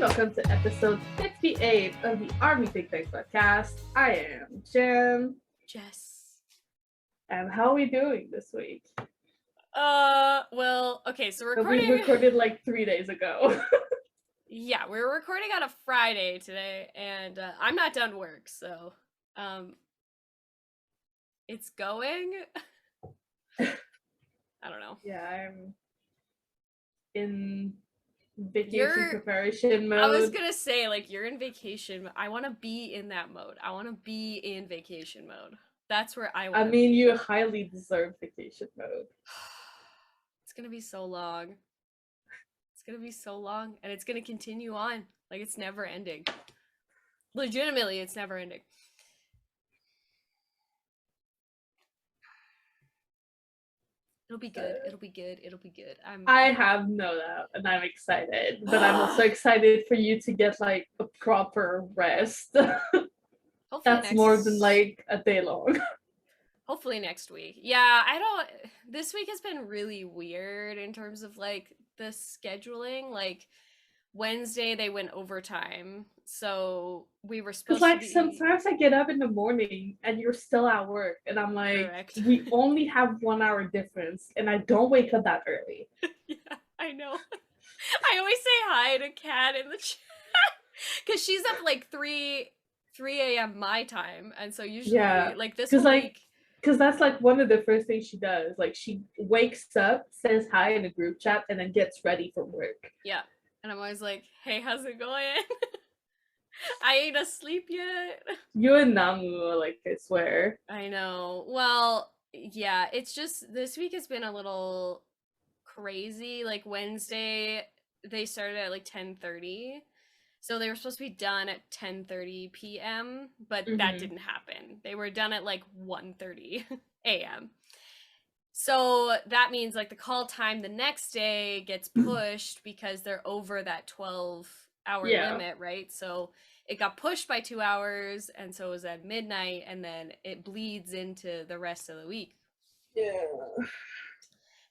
welcome to episode 58 of the Army ThinkTank podcast. I am Jen. Jess. And how are we doing this week? Well, okay, so recording... We recorded like 3 days ago. Yeah, we were recording on a Friday today, and I'm not done work, so, it's going. I don't know. Yeah, I'm in vacation preparation mode. I was gonna say, like, you're in vacation. I want to be in that mode. I want to be in vacation mode. That's where I want to be. You highly deserve vacation mode. It's gonna be so long. It's gonna be so long, and it's gonna continue on. Like, it's never ending. Legitimately, it's never ending. It'll be good. It'll be good. It'll be good. I have no doubt, and I'm excited. But I'm also excited for you to get like a proper rest. That's more than like a day long. Hopefully next week. Yeah, this week has been really weird in terms of like the scheduling. Like Wednesday they went overtime, so we were supposed to be... sometimes I get up in the morning and you're still at work, and I'm like, correct. We only have 1 hour difference, and I don't wake up that early. Yeah, I know. I always say hi to Kat in the chat because she's up like 3 a.m. my time, and so usually like this week. Because that's like one of the first things she does. Like she wakes up, says hi in a group chat, and then gets ready for work. Yeah. And I'm always like, hey, how's it going? I ain't asleep yet. You and Namu, like, I swear. I know. Well, yeah, it's just, this week has been a little crazy. Like, Wednesday, they started at, like, 10:30. So they were supposed to be done at 10:30 p.m., but that didn't happen. They were done at, like, 1:30 a.m. So that means like the call time the next day gets pushed because they're over that 12-hour limit, right? So it got pushed by 2 hours, and so it was at midnight, and then it bleeds into the rest of the week. Yeah.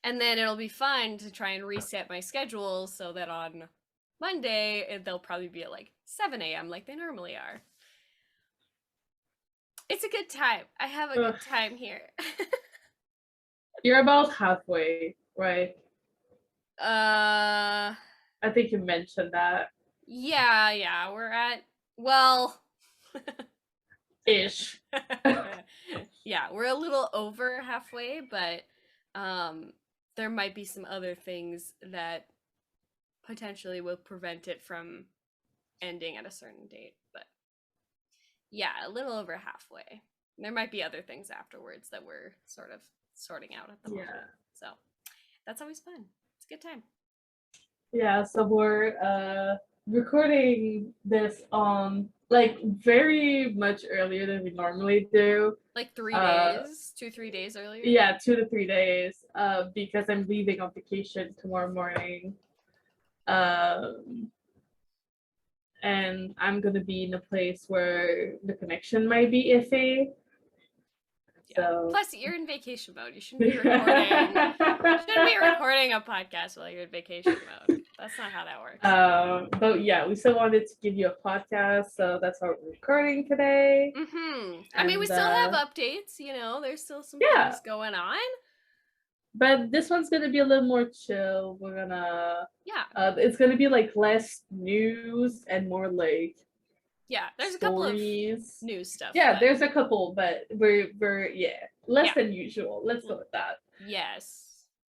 And then it'll be fun to try and reset my schedule so that on Monday they'll probably be at like 7 a.m. like they normally are. It's a good time. I have a good time here. You're about halfway, right? I think you mentioned that. Yeah, we're at, well... ish. Yeah, we're a little over halfway, but there might be some other things that potentially will prevent it from ending at a certain date, but yeah, a little over halfway. There might be other things afterwards that we're sort of sorting out at the moment. So that's always fun. It's a good time. Yeah, so we're recording this on like very much earlier than we normally do. Like 3 days, 2-3 days earlier? Yeah, 2 to 3 days. Because I'm leaving on vacation tomorrow morning. And I'm gonna be in a place where the connection might be iffy. Yeah. So. Plus, you're in vacation mode. You shouldn't be recording. A podcast while you're in vacation mode. That's not how that works. But yeah, we still wanted to give you a podcast, so that's why we're recording today. I mean, we still have updates. You know, there's still some things going on. But this one's gonna be a little more chill. We're gonna it's gonna be like less news and more like. Yeah, there's a couple of news stuff. Yeah, there's a couple, but we're less than usual. Let's go with that. Yes.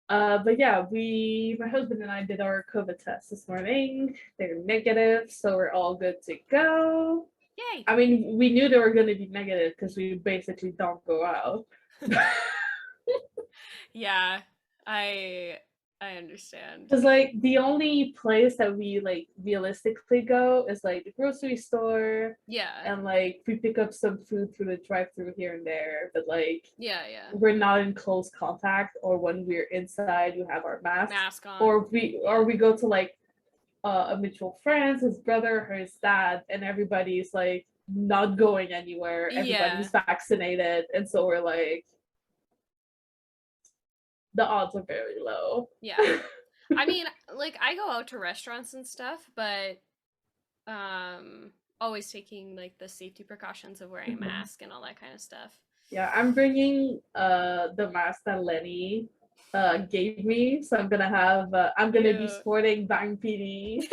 But yeah, my husband and I did our COVID test this morning. They're negative, so we're all good to go. Yay! I mean, we knew they were going to be negative because we basically don't go out. Yeah, I understand. Because like the only place that we like realistically go is like the grocery store. Yeah. And like we pick up some food through the drive-through here and there, but like we're not in close contact, or when we're inside we have our mask on. Or we go to like a mutual friend's, his brother or his dad, and everybody's like not going anywhere. Everybody's vaccinated, and so we're like, the odds are very low. Yeah. I mean, like, I go out to restaurants and stuff, but always taking like the safety precautions of wearing a mask and all that kind of stuff. Yeah, I'm bringing the mask that Lenny gave me, so I'm gonna be sporting Bang PD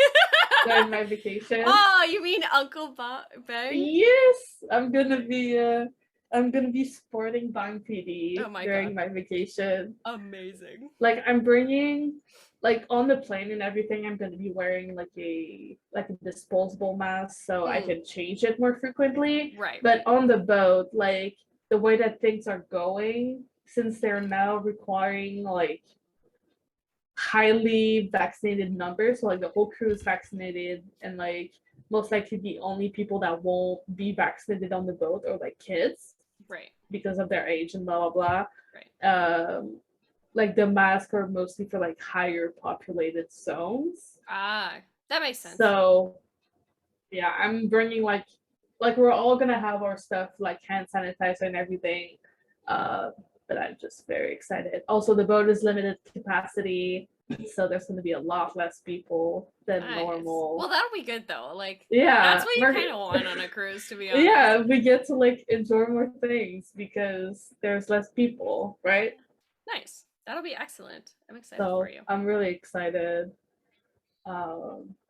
during my vacation. Oh, you mean Uncle Bang? Yes, I'm gonna be sporting Bang PD during my vacation. Amazing. Like I'm bringing, like on the plane and everything, I'm gonna be wearing like a disposable mask so I can change it more frequently. Right. But on the boat, like the way that things are going, since they're now requiring like highly vaccinated numbers, so like the whole crew is vaccinated, and like most likely the only people that won't be vaccinated on the boat are like kids, right, because of their age and blah blah blah. Right. Like the masks are mostly for like higher populated zones. That makes sense. So yeah, I'm bringing like we're all gonna have our stuff like hand sanitizer and everything. But I'm just very excited. Also, the boat is limited capacity, so there's going to be a lot less people than normal. Well, that'll be good though. Like, yeah, that's what you kind of want on a cruise, to be honest. Yeah, we get to like enjoy more things because there's less people, right? Nice. That'll be excellent. I'm excited for you. I'm really excited.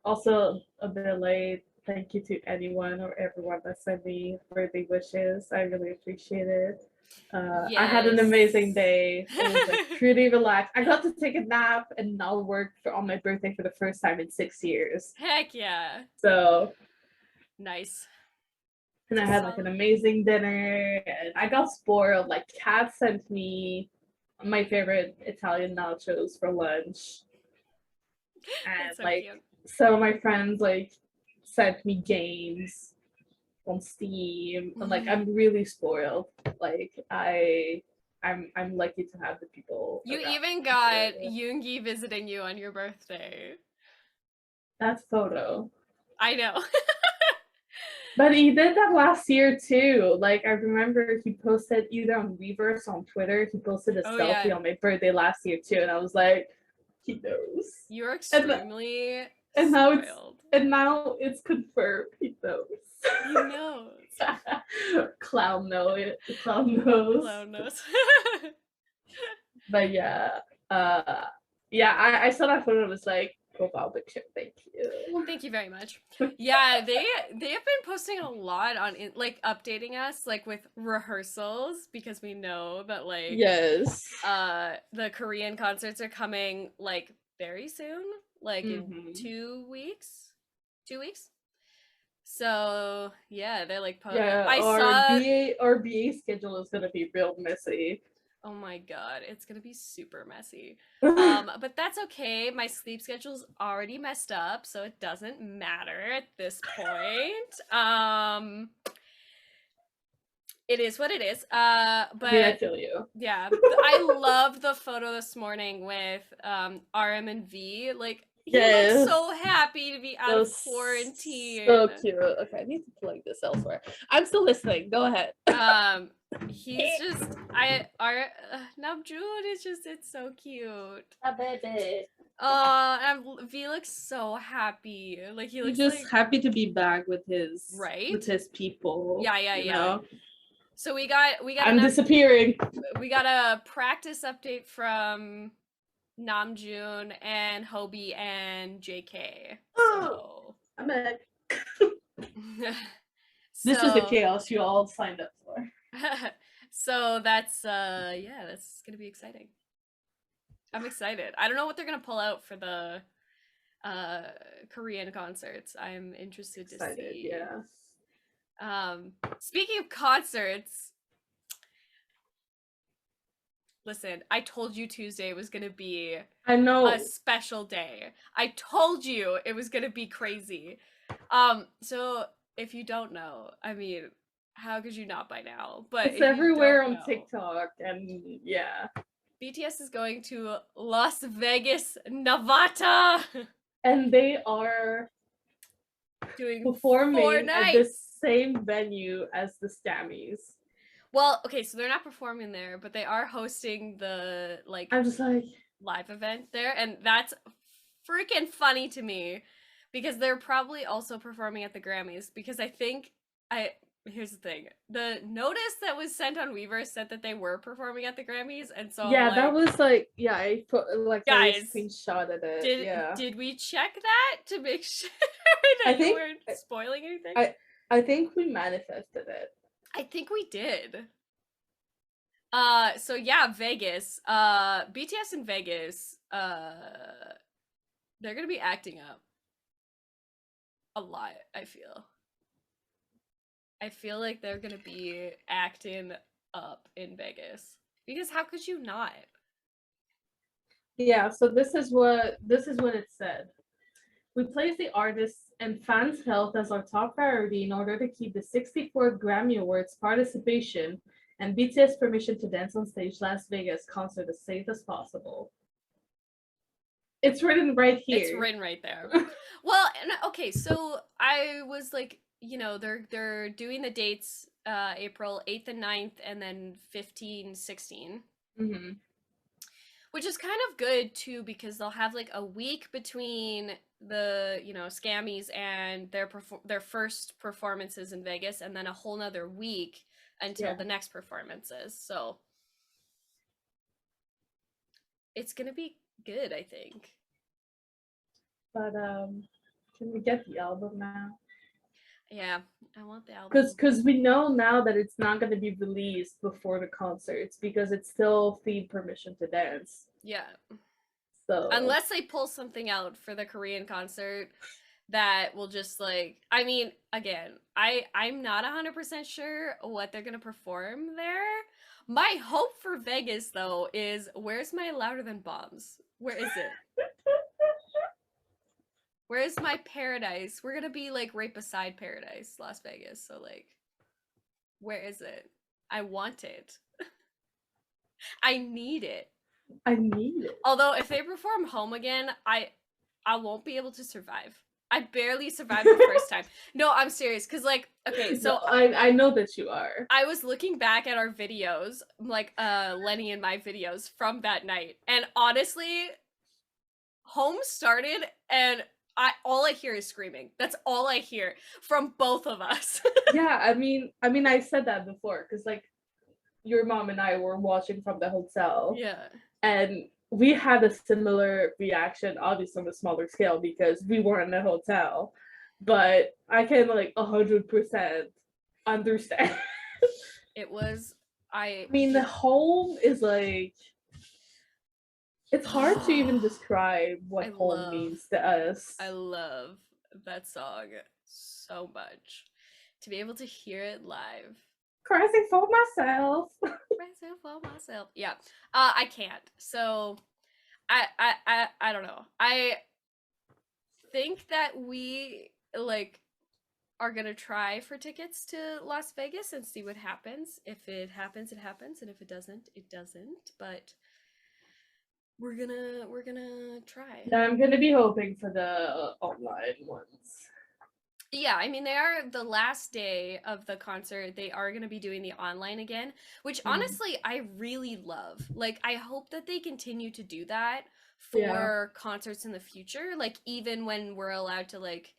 Also, a bit late. Thank you to anyone or everyone that sent me birthday wishes. I really appreciate it. Yes. I had an amazing day. It was like pretty relaxed. I got to take a nap and not work on my birthday for the first time in 6 years. Heck yeah. So nice. And I had like an amazing dinner, and I got spoiled. Like Kat sent me my favorite Italian nachos for lunch. And so like cute. Some of my friends like sent me games on Steam, and like I'm really spoiled. Like I'm lucky to have the people. You even got Yoongi visiting you on your birthday. That photo. I know. But he did that last year too. Like I remember he posted either on Weverse on Twitter. He posted a selfie on my birthday last year too, and I was like, he knows. You're extremely and spoiled. Now it's confirmed. He knows. He knows. Clown knows. Clown knows. Clown knows. But yeah, I saw that photo. It was like, profile picture. Thank you. Thank you very much. Yeah, they have been posting a lot on like updating us like with rehearsals, because we know that like yes, the Korean concerts are coming like very soon, like in 2 weeks. 2 weeks. So yeah, they're like our BA schedule is gonna be real messy. Oh my god, it's gonna be super messy. But that's okay. My sleep schedule's already messed up, so it doesn't matter at this point. It is what it is. But yeah, I feel you. Yeah, I love the photo this morning with RM and V. Like, he looks so happy to be out of quarantine. So cute. Okay, I need to plug this elsewhere. I'm still listening. Go ahead. He's just Namjoon is just, it's so cute. A baby. And V looks so happy. Like he's just like happy to be back with his with his people. Yeah. Know? So we got. I'm disappearing. We got a practice update from Namjoon and Hobie and JK. So I'm back. This is the chaos you all signed up for. So that's that's gonna be exciting. I'm excited. I don't know what they're gonna pull out for the Korean concerts. I'm interested to see. Yeah. Speaking of concerts, listen, I told you Tuesday was gonna be a special day. I told you it was gonna be crazy. So if you don't know, I mean, how could you not by now? But it's everywhere on TikTok, and yeah. BTS is going to Las Vegas, Nevada. And they are performing at the same venue as the Stammies. Well, okay, so they're not performing there, but they are hosting the I'm just like live event there, and that's freaking funny to me because they're probably also performing at the Grammys. Because here's the thing: the notice that was sent on Weverse said that they were performing at the Grammys, and so yeah, like, that was like, yeah, I put like guys, I screenshotted it. did we check that to make sure that you weren't spoiling anything? I think we manifested it. I think we did. So yeah, Vegas. BTS in Vegas. They're gonna be acting up a lot, I feel like they're gonna be acting up in Vegas. Because how could you not? Yeah, so this is what it said. We place the artists and fans' health as our top priority in order to keep the 64th Grammy Awards participation and BTS permission to dance on stage Las Vegas concert as safe as possible. It's written right here. It's written right there. Well, okay, so I was like, they're doing the dates April 8th and 9th, and then 15, 16. Mm-hmm. Which is kind of good too, because they'll have like a week between the scammies and their first performances in Vegas, and then a whole nother week until the next performances. So it's gonna be good, I think. But can we get the album now? Yeah, I want the album. Because we know now that it's not going to be released before the concerts because it's still feed permission to dance. Yeah. So unless they pull something out for the Korean concert that will just like, I mean, again, I'm not 100% sure what they're gonna perform there. My hope for Vegas though is, where's my Louder Than Bombs? Where is it? Where's my Paradise? We're gonna be like right beside Paradise, Las Vegas. So like, where is it? I want it. I need it. I need it. Although if they perform Home Again, I won't be able to survive. I barely survived the first time. No, I'm serious. Cause like, okay, so no, I know that you are. I was looking back at our videos, like Lenny and my videos from that night, and honestly, Home started and all I hear is screaming. That's all I hear from both of us. Yeah, I mean I said that before because like your mom and I were watching from the hotel. Yeah. And we had a similar reaction, obviously on a smaller scale because we were in a hotel. But I can like 100% understand. It was I mean, the Home is like, it's hard to even describe what home means to us. I love that song so much. To be able to hear it live. Crazy for myself. Crazy for myself. Yeah. I can't. So I don't know. I think that we like are gonna try for tickets to Las Vegas and see what happens. If it happens, it happens, and if it doesn't, it doesn't. But we're gonna try. Yeah, I'm gonna be hoping for the online ones. Yeah, I mean, they are the last day of the concert. They are going to be doing the online again, which honestly, I really love. Like, I hope that they continue to do that for concerts in the future. Like, even when we're allowed to, like,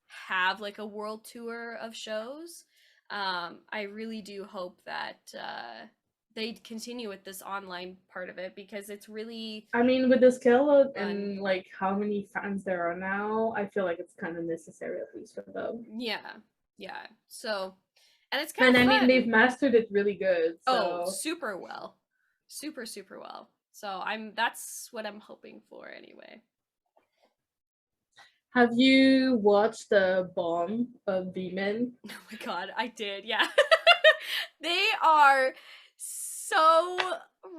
have, like, a world tour of shows. I really do hope that they continue with this online part of it, because it's really, I mean, with the scale of and like how many fans there are now, I feel like it's kind of necessary, at least for them. Yeah. So, and it's kind of fun. I mean, they've mastered it really good. So. Super well. Super well. So that's what I'm hoping for anyway. Have you watched the Bomb of VMin? Oh my god, I did, yeah. They are so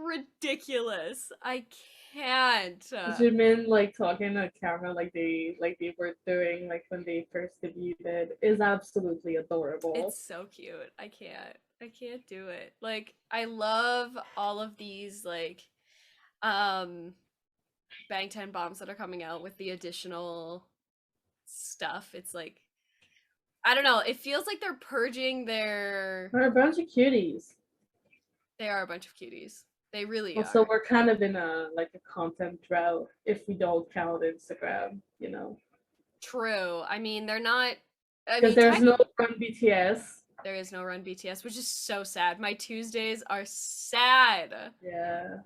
ridiculous. I can't. Jimin like talking to camera like they were doing like when they first debuted is absolutely adorable. It's so cute. I can't do it. Like, I love all of these like Bangtan bombs that are coming out with the additional stuff. It's like, I don't know, it feels like they're purging their... They're a bunch of cuties. They are a bunch of cuties. They really are. So we're kind of in a content drought if we don't count Instagram, you know. True. I mean, they're not. Because there's no Run BTS. There is no Run BTS, which is so sad. My Tuesdays are sad. Yeah.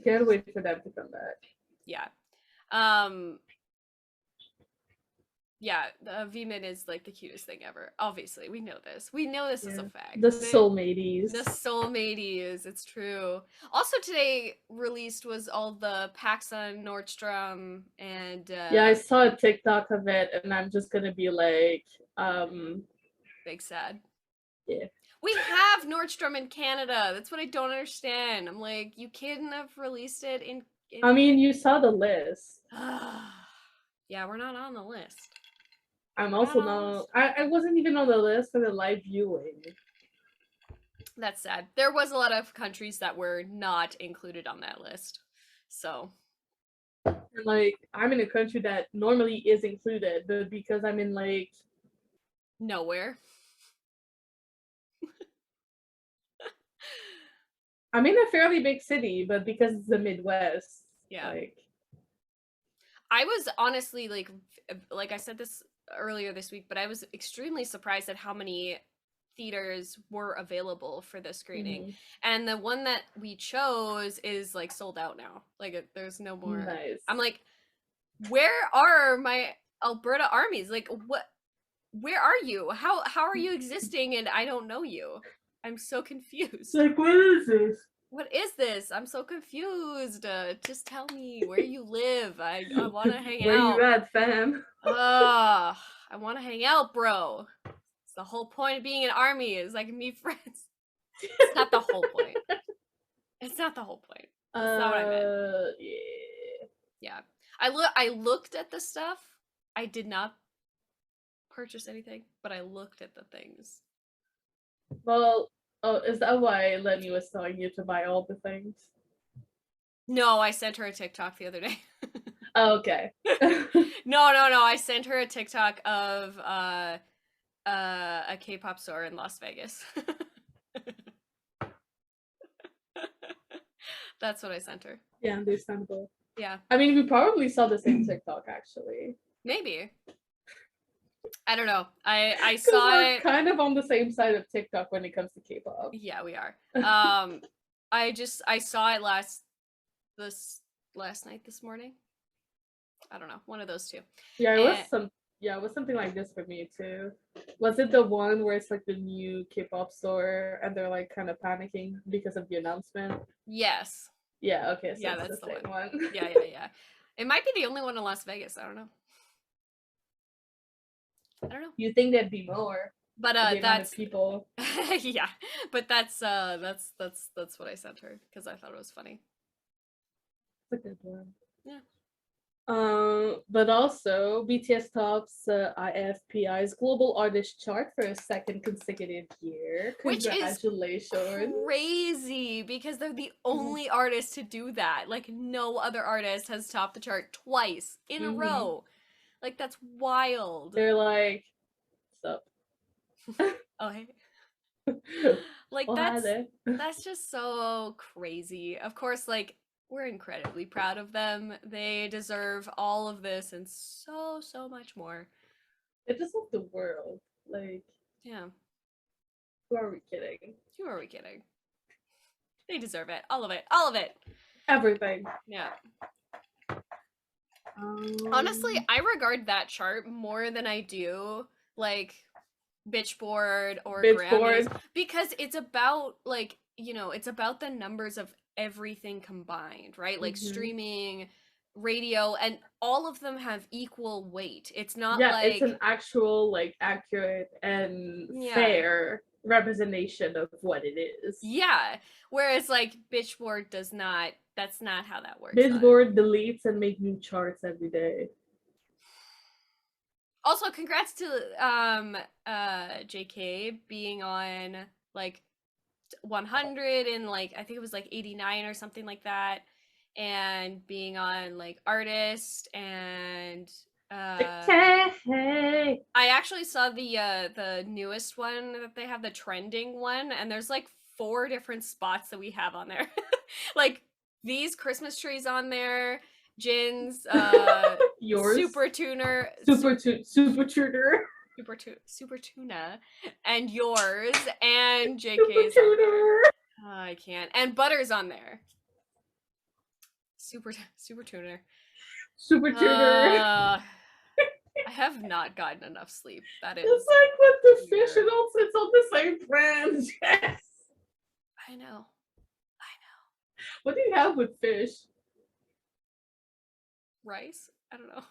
Can't wait for them to come back. Yeah. Yeah, VMin is like the cutest thing ever. Obviously, we know this. We know this is a fact. The soulmates. The soulmates. It's true. Also today released was all the PacSun, Nordstrom, and yeah, I saw a TikTok of it, and I'm just gonna be like, big sad. Yeah. We have Nordstrom in Canada. That's what I don't understand. I'm like, you couldn't have released it in I mean, you saw the list. Yeah, we're not on the list. I'm also not. I wasn't even on the list for the live viewing. That's sad. There was a lot of countries that were not included on that list. So. And like, I'm in a country that normally is included, but because I'm in like nowhere. I'm in a fairly big city, but because it's the Midwest. Yeah. Like, I was honestly like I said this earlier this week, but I was extremely surprised at how many theaters were available for the screening. Mm-hmm. And the one that we chose is like sold out now. Like there's no more. Nice. I'm like, where are my Alberta armies? Like where are you? How are you existing and I don't know you? I'm so confused. Like, what is this? What is this? I'm so confused. Just tell me where you live. I want to hang where out. Where you at, fam? I want to hang out, bro. It's the whole point of being an army is like meet friends. It's not the whole point. It's not the whole point. That's not what I meant. Yeah. I looked at the stuff. I did not purchase anything, but I looked at the things. Well, is that why Lenny was telling you to buy all the things? No, I sent her a TikTok the other day. Oh, okay. No. I sent her a TikTok of a K-pop store in Las Vegas. That's what I sent her. Yeah, understandable. Yeah. I mean, we probably saw the same TikTok, actually. Maybe. I don't know. I saw it kind of on the same side of TikTok when it comes to K-pop. Yeah, we are. I saw it last night, this morning. I don't know, one of those two. Yeah, it was something like this for me too. Was it the one where it's like the new K-pop store and they're like kind of panicking because of the announcement? Yes. Yeah. Okay. So yeah, that's the same one. Yeah. It might be the only one in Las Vegas. I don't know. You think there'd be more? But that's people. Yeah, but that's what I sent her because I thought it was funny. It's a good one. Yeah. But also BTS tops IFPI's global artist chart for a second consecutive year. Congratulations. Which is crazy because they're the only artist to do that. Like no other artist has topped the chart twice in a row. Like that's wild. They're like, sup? Oh hey. Like that's just so crazy. Of course, like we're incredibly proud of them. They deserve all of this and so much more. They deserve the world. Like, yeah. Who are we kidding? They deserve it. All of it. All of it. Everything. Yeah. Honestly, I regard that chart more than I do like Bitchboard or Grammys because it's about like, you know, it's about the numbers of everything combined, right? Like streaming, radio, and all of them have equal weight. It's not like it's an actual like accurate and fair representation of what it is. Yeah. Whereas like Bitchboard does not. That's not how that works. Bitchboard deletes and make new charts every day. Also, congrats to JK being on like 100 and like I think it was like 89 or something like that, and being on like Artist and I actually saw the newest one that they have, the trending one, and there's like 4 different spots that we have on there. Like these Christmas trees on there, Jin's yours, Super Tuner, Super Tuner, Super Tuna, and yours, and JK's Super Tuner. I can't. And Butter's on there. Super Tuner. Super Tuner. I have not gotten enough sleep. That is. It's like with the fish, and also it's on the same brand. Yes. I know. What do you have with fish? Rice? I don't know.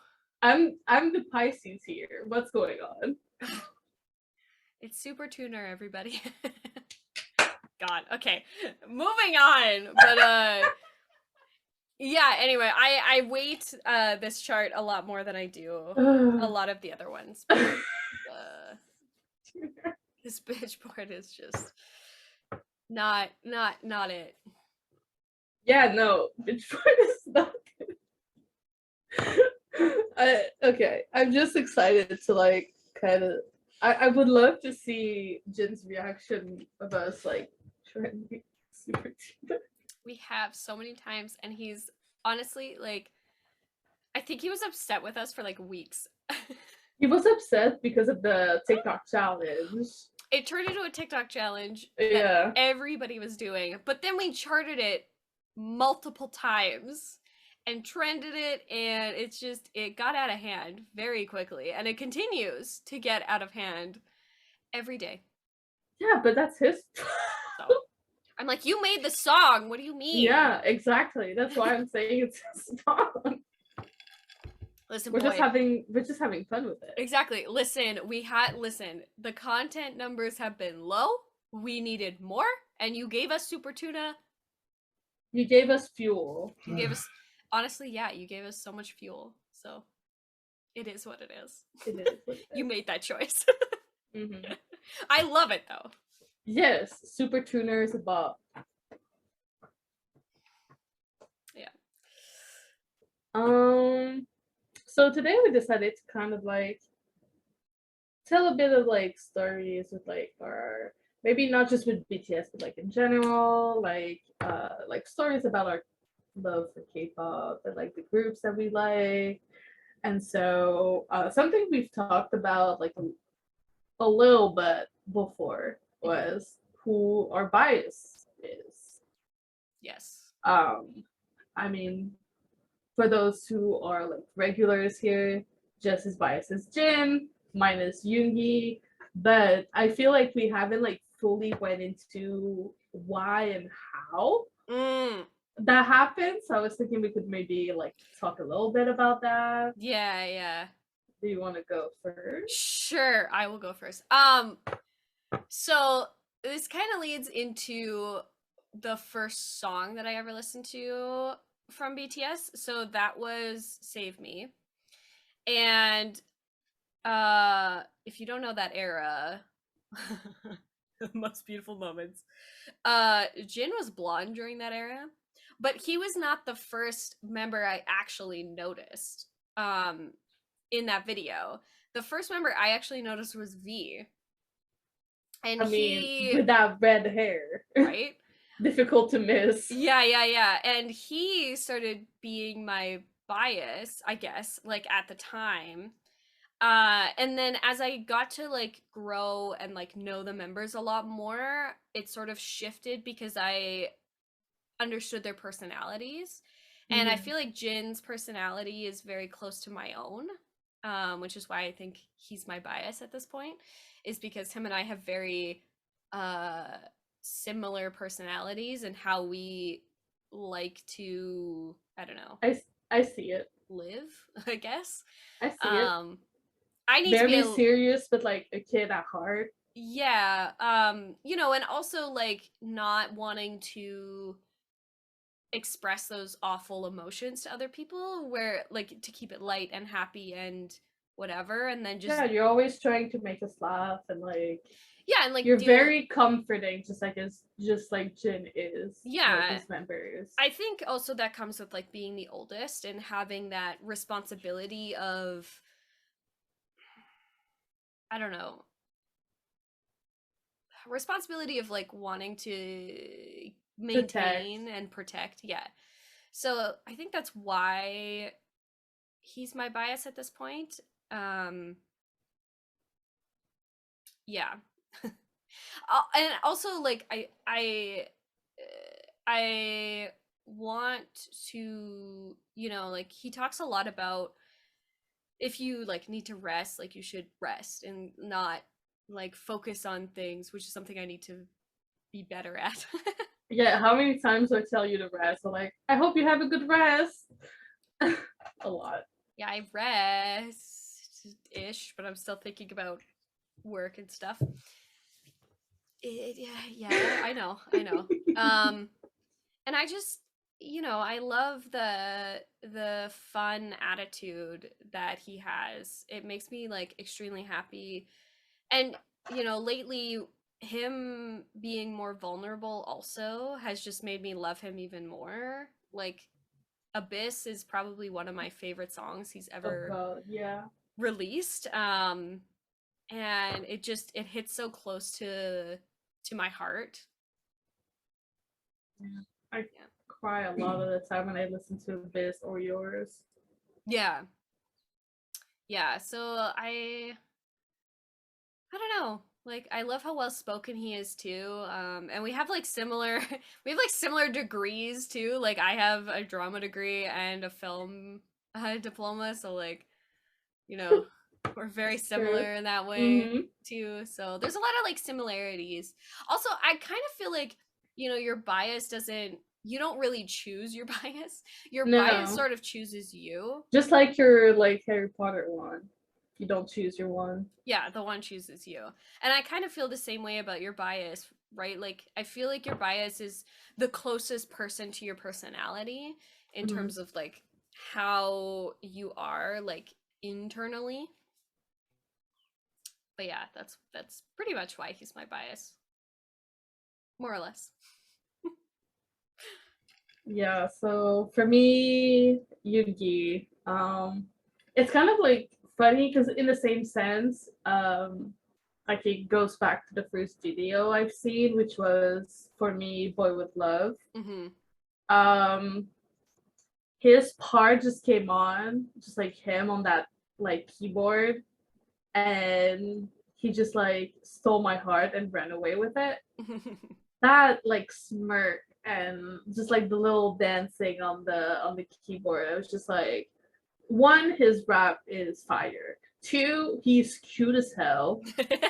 I'm the Pisces here. What's going on? It's Super Tuner, everybody. God. Okay. Moving on. But yeah, anyway, I weight this chart a lot more than I do a lot of the other ones. But, this bitch board is just not it. Yeah, no, bitch board is not good. Okay, I'm just excited to like kind of. I would love to see Jin's reaction of us like trying to be Super Tuner. We have so many times, and he's honestly like, I think he was upset with us for like weeks. He was upset because of the TikTok challenge. It turned into a TikTok challenge that everybody was doing, but then we charted it multiple times and trended it, and it got out of hand very quickly, and it continues to get out of hand every day. Yeah, but that's his. So, I'm like, you made the song. What do you mean? Yeah, exactly. That's why I'm saying it's his song. Listen, we're just having fun with it. Exactly. Listen, the content numbers have been low. We needed more, and you gave us Super Tuna. You gave us fuel. You gave us, honestly, yeah, you gave us so much fuel. So it is what it is. It is what it is. You made that choice. Mm-hmm. I love it though. Yes, Super Tuner is a bop. Yeah. So today we decided to kind of like tell a bit of like stories with like our, maybe not just with BTS but like in general, like stories about our love for K-pop and like the groups that we like. And so something we've talked about like a little bit before was who our bias is. Yes. I mean, for those who are like regulars here, Jess's bias is Jin, mine is Yoongi, but I feel like we haven't like fully went into why and how that happened. So I was thinking we could maybe like talk a little bit about that. Yeah. Do you want to go first? Sure, I will go first. So this kind of leads into the first song that I ever listened to from BTS. So that was Save Me. And if you don't know that era, the most beautiful moments. Jin was blonde during that era, but he was not the first member I actually noticed in that video. The first member I actually noticed was V. And with that red hair. Right? Difficult to miss. Yeah. And he started being my bias, I guess, like at the time. And then as I got to like grow and like know the members a lot more, it sort of shifted because I understood their personalities. And I feel like Jin's personality is very close to my own, which is why I think he's my bias at this point, is because him and I have very similar personalities and how we like to, I don't know. I see it. Live, I guess. I see it. I need very to be serious, but like a kid at heart. Yeah, you know, and also like not wanting to express those awful emotions to other people, where like to keep it light and happy and whatever, and then just you're always trying to make us laugh and like and like you're very comforting, just like Jin is. Yeah, his members. I think also that comes with like being the oldest and having that responsibility of, I don't know, responsibility of like wanting to maintain and protect. Yeah. So I think that's why he's my bias at this point. Yeah. And also, like, I want to, like, he talks a lot about if you like need to rest, like you should rest and not like focus on things, which is something I need to be better at. Yeah, how many times do I tell you to rest? I'm like, I hope you have a good rest. A lot. Yeah, I rest ish, but I'm still thinking about work and stuff. Yeah, I know. And I just, I love the fun attitude that he has. It makes me like extremely happy. And lately him being more vulnerable also has just made me love him even more. Like Abyss is probably one of my favorite songs he's ever yeah. released. And it hits so close to my heart. Yeah. I cry a lot of the time when I listen to Abyss or Yours. Yeah. So I don't know. Like I love how well spoken he is too. And we have like similar degrees too. Like I have a drama degree and a film diploma, so like, we're very similar in that way too. So there's a lot of like similarities. Also, I kind of feel like, your bias doesn't you don't really choose your bias. Your bias sort of chooses you. Just like your like Harry Potter one. You don't choose your one. Yeah, the one chooses you. And I kind of feel the same way about your bias, right? Like I feel like your bias is the closest person to your personality in terms of like how you are like internally. But yeah, that's pretty much why he's my bias. More or less. Yeah, so for me, Yoongi, it's kind of like funny because in the same sense, like it goes back to the first video I've seen, which was for me Boy with Love. His part just came on, just like him on that like keyboard, and he just like stole my heart and ran away with it. That like smirk and just like the little dancing on the keyboard, I was just like, one, his rap is fire. Two, he's cute as hell.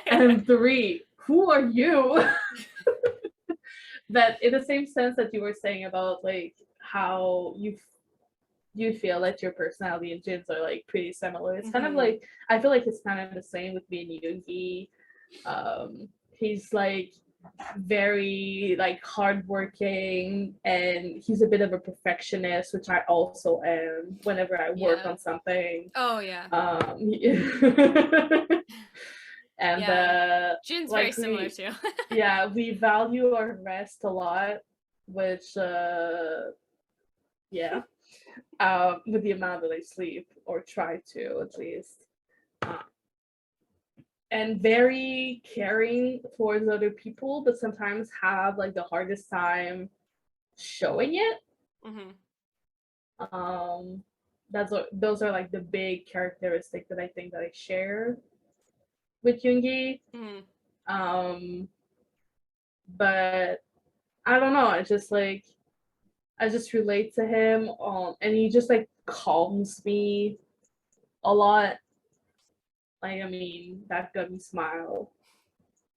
And three, who are you? That in the same sense that you were saying about like how you feel that your personality and Jin's are like pretty similar. It's kind of like, I feel like it's kind of the same with me and Yoongi. He's like very like hardworking, and he's a bit of a perfectionist, which I also am whenever I work on something. Oh yeah. And Jin's like very similar too. Yeah, we value our rest a lot, which yeah, with the amount that I sleep, or try to at least. And very caring towards other people, but sometimes have like the hardest time showing it. Those are like the big characteristics that I think that I share with Yoongi. But I don't know. I just relate to him, and he just like calms me a lot. Like, I mean, that gummy smile,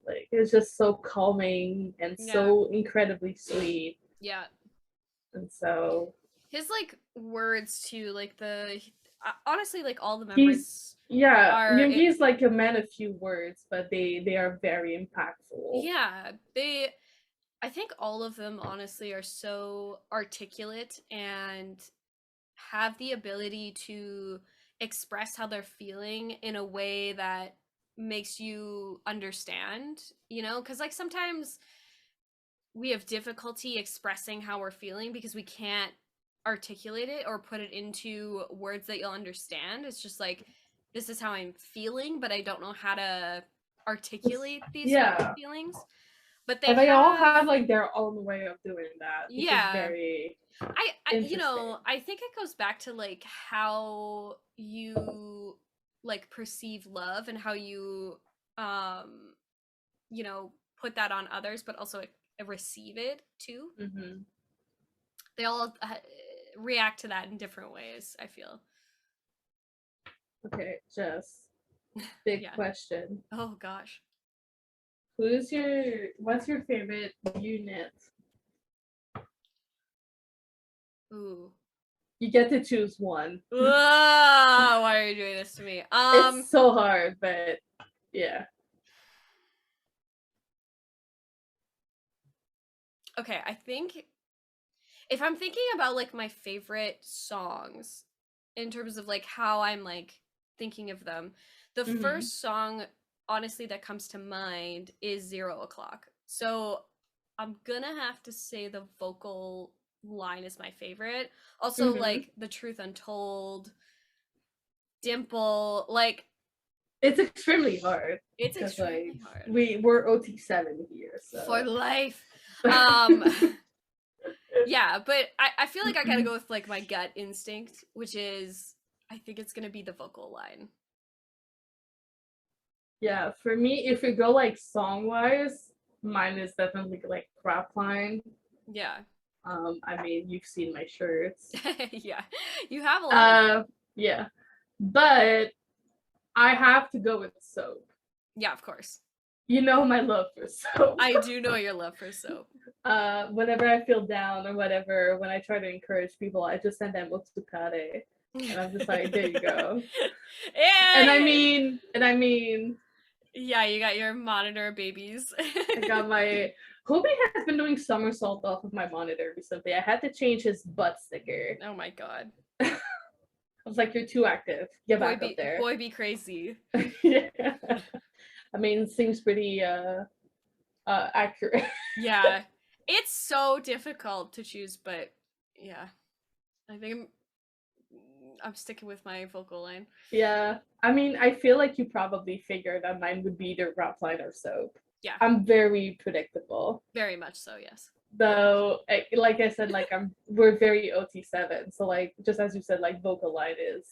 like it's just so calming and so incredibly sweet. Yeah. And so his like words too, like honestly, like all the members. Yoongi's like a man of few words, but they are very impactful. Yeah, I think all of them honestly are so articulate and have the ability to express how they're feeling in a way that makes you understand, because like sometimes we have difficulty expressing how we're feeling because we can't articulate it or put it into words that you'll understand. It's just like, this is how I'm feeling, but I don't know how to articulate these feelings. But and they all have like their own way of doing that, which is very I you know, I think it goes back to like how you like perceive love and how you you know, put that on others, but also receive it too. They all react to that in different ways, I feel. Okay, Jess, big question. Oh gosh. What's your favorite unit? Ooh. You get to choose one. Why are you doing this to me? It's so hard, but yeah. Okay, I think if I'm thinking about like my favorite songs in terms of like how I'm like thinking of them, the first song honestly that comes to mind is 0 O'Clock. So I'm gonna have to say the vocal line is my favorite. Also like The Truth Untold, Dimple, like it's extremely hard. It's extremely hard. We're OT7 here, so for life. Yeah, but I feel like I gotta go with like my gut instinct, which is I think it's gonna be the vocal line. Yeah, for me, if we go like song wise, mine is definitely like Rap Line. Yeah. I mean, you've seen my shirts. Yeah, you have a lot. Yeah, but I have to go with Soap. Yeah, of course. You know my love for Soap. I do know your love for Soap. Whenever I feel down or whatever, when I try to encourage people, I just send them Otsukare. And I'm just like, there you go. Hey! And I mean yeah, you got your monitor babies. I got my Kobe has been doing somersault off of my monitor recently. I had to change his butt sticker. Oh my god. I was like, you're too active. Get boy back up there. Boy be crazy. Yeah. I mean, seems pretty accurate. Yeah. It's so difficult to choose, but yeah. I think I'm sticking with my vocal line. Yeah. I mean, I feel like you probably figured that mine would be either Rap Line or Soap. Yeah. I'm very predictable. Very much so, yes. Though, like I said, like we're very OT7. So like, just as you said, like vocal line is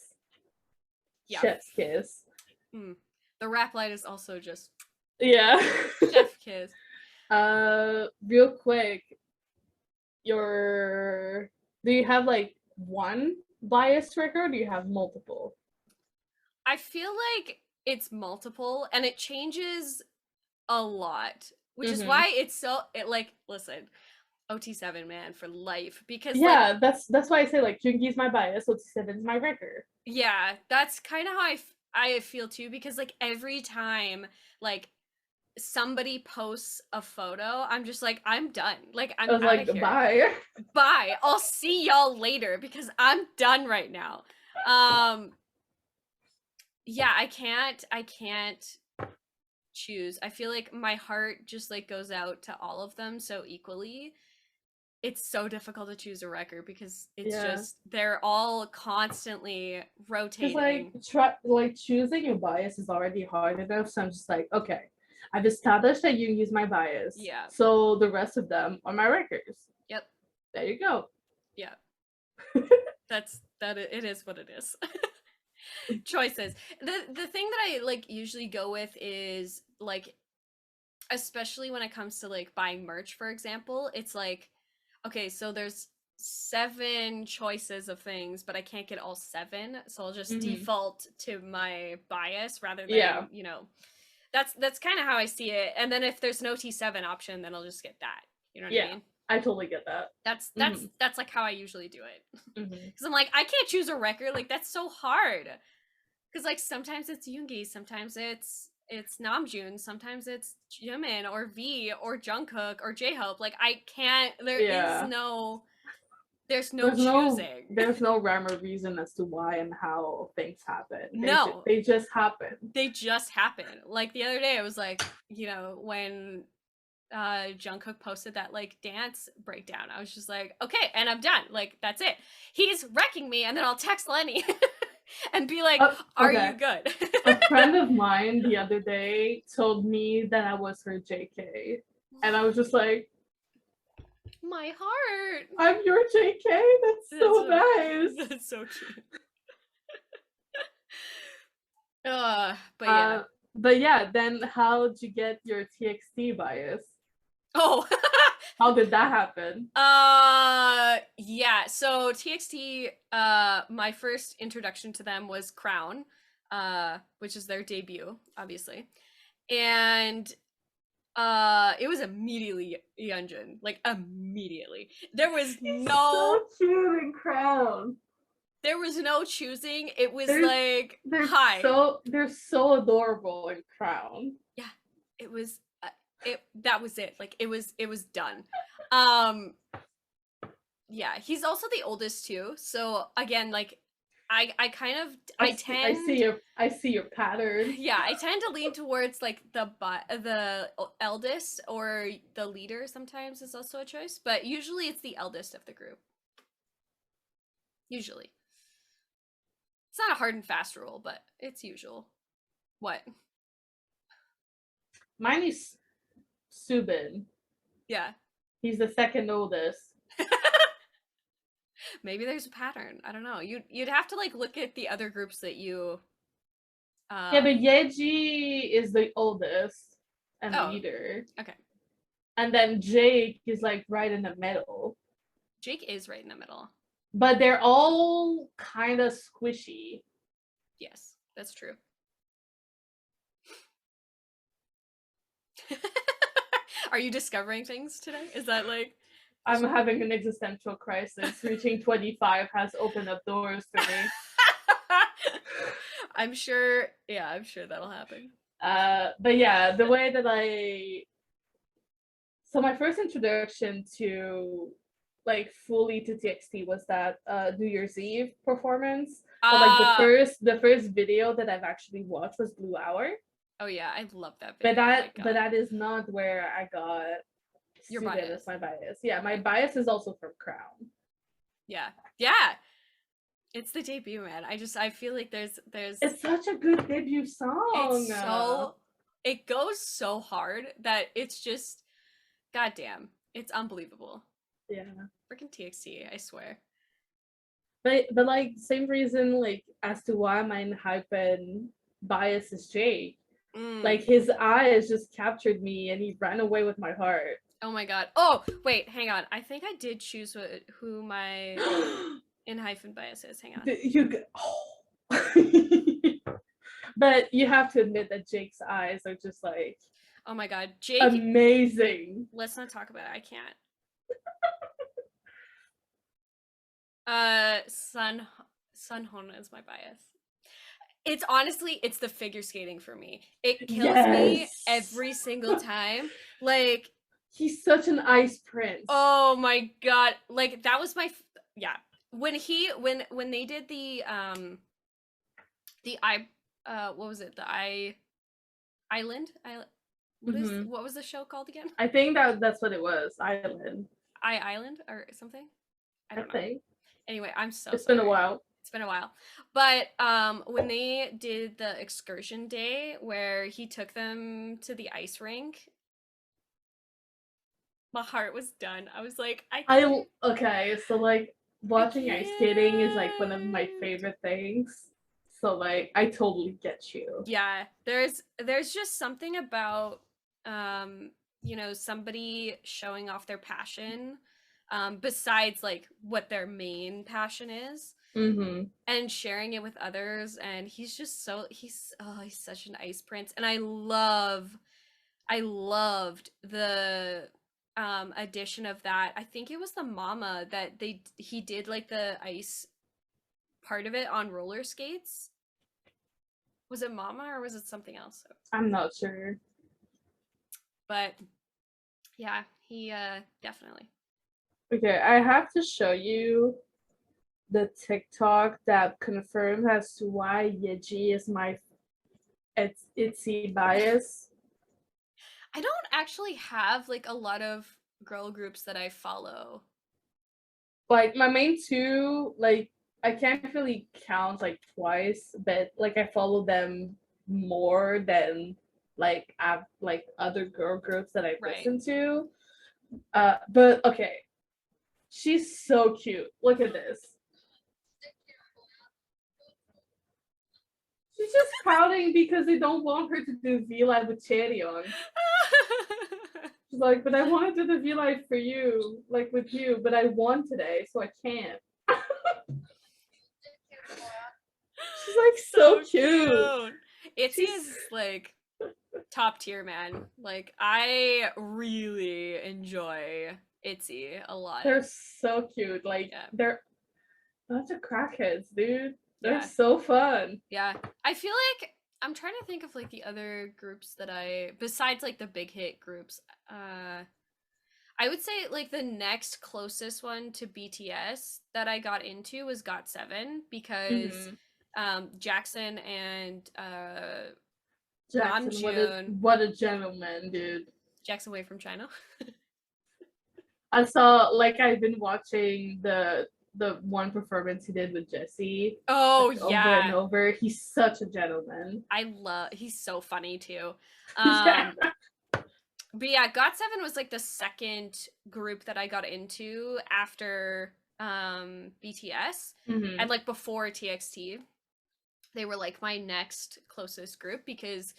chef's kiss. The rap line is also just chef kiss. Real quick, do you have like one bias trigger or do you have multiple? I feel like it's multiple and it changes a lot, which is why it's so listen, OT7 man for life, because that's why I say like Jungi's my bias, OT7 is my record. Yeah, that's kind of how I feel too, because like every time like somebody posts a photo, I'm just like, I'm done. Like I'm out of here. Bye. I'll see y'all later because I'm done right now. Yeah, I can't choose. I feel like my heart just like goes out to all of them so equally. It's so difficult to choose a record because it's just they're all constantly rotating. Like choosing your bias is already hard enough, so I'm just like, okay, I've established that you use my bias. Yeah. So the rest of them are my records. Yep. There you go. Yeah. It is what it is. Choices. The thing that I like usually go with is like, especially when it comes to like buying merch, for example, it's like, okay, so there's 7 choices of things, but I can't get all 7, so I'll just default to my bias rather than you know. That's kind of how I see it. And then if there's no T7 option, then I'll just get that. You know what I mean? I totally get that. That's like how I usually do it. Because I'm like, I can't choose a record. Like that's so hard. Because like sometimes it's Yoongi, sometimes it's Namjoon, sometimes it's Jimin or V or Jungkook or J-Hope. Like I can't. There's no choosing. There's no rhyme or reason as to why and how things happen. They just happen. They just happen. Like the other day, I was like, you know, when Jungkook posted that like dance breakdown, I was just like, okay, and I'm done. Like that's it. He's wrecking me, and then I'll text Lenny and be like, "Are you good?" A friend of mine the other day told me that I was her JK. And I was just like, my heart. I'm your JK. That's so nice. That's so cute. But yeah. Then how'd you get your TxT bias? Oh. How did that happen? Yeah, so TxT, my first introduction to them was Crown, which is their debut, obviously. And it was immediately Yeonjun, like immediately. There was so cute in Crown. There was no choosing. It was like, hi. They're so adorable in Crown. Yeah, it was. That was it. Like it was done. Yeah, he's also the oldest too. So again, like I see your pattern. Yeah, I tend to lean towards like the eldest, or the leader sometimes is also a choice, but usually it's the eldest of the group. Usually. It's not a hard and fast rule, but it's usual. What? Mine is Subin. Yeah. He's the second oldest. Maybe there's a pattern. I don't know. You'd have to like look at the other groups that you. Yeah, but Yeji is the oldest and leader. Okay. And then Jake is like right in the middle. Jake is right in the middle. But they're all kind of squishy. Yes, that's true. Are you discovering things today? Is that like... I'm having an existential crisis. Reaching 25 has opened up doors for me. I'm sure that'll happen. But yeah, the way that so my first introduction to like fully to TxT was that New Year's Eve performance. But like the first video that I've actually watched was Blue Hour. Oh yeah, I love that video. But that is not where I got your bias. As my bias. Yeah, my bias is also from Crown. Yeah. Yeah. It's the debut, man. I feel like there's It's such a good debut song. It goes so hard that it's just goddamn. It's unbelievable. Yeah. Freaking TxT, I swear. But like same reason like as to why my hype and bias is Jake. Like his eyes just captured me and he ran away with my heart. Oh my god. Oh, wait, hang on. I think I did choose who my in hyphen bias is. Hang on. But you have to admit that Jake's eyes are just like, oh my god, Jake, amazing. Let's not talk about it. I can't. Sunhona is my bias. It's honestly, it's the figure skating for me. It kills me every single time. Like, he's such an ice prince. Oh my god. Like that was my when they did the what was it? The Island? What was the show called again? I think that's what it was. Island. Island or something? I don't know. Anyway, I'm so sorry. It's been a while. It's been a while. But when they did the excursion day where he took them to the ice rink, my heart was done. I was like, okay, so like watching ice skating is like one of my favorite things. So like I totally get you. Yeah, there's just something about somebody showing off their passion besides like what their main passion is. And sharing it with others, and he's just he's such an ice prince, and I loved the addition of that. I think it was the mama that he did like the ice part of it on roller skates. Was it mama or was it something else? I'm not sure, but yeah, he definitely. Okay, I have to show you the TikTok that confirmed as to why Yeji is my ITZY bias. I don't actually have like a lot of girl groups that I follow. Like my main two, like I can't really count like twice, but like I follow them more than like other girl groups that I Right. listen to. But okay, she's so cute. Look at this. She's just pouting because they don't want her to do V Live with Chaeryeong. She's like, but I want to do the V Live for you, like with you, but I won today, so I can't. She's like so cute. ITZY is like top tier, man. Like I really enjoy ITZY a lot. They're so cute. Like they're a bunch of crackheads, dude. They're so fun. Yeah. I feel like I'm trying to think of like the other groups that besides like the big hit groups, I would say like the next closest one to BTS that I got into was GOT7 because Jackson and Jackson, Namjoon. What a gentleman, dude. Jackson Way from China. I saw, like, I've been watching the one performance he did with Jessie. Oh, like, over and over. He's such a gentleman. He's so funny too. But yeah, GOT7 was like the second group that I got into after BTS and like before TxT. They were like my next closest group because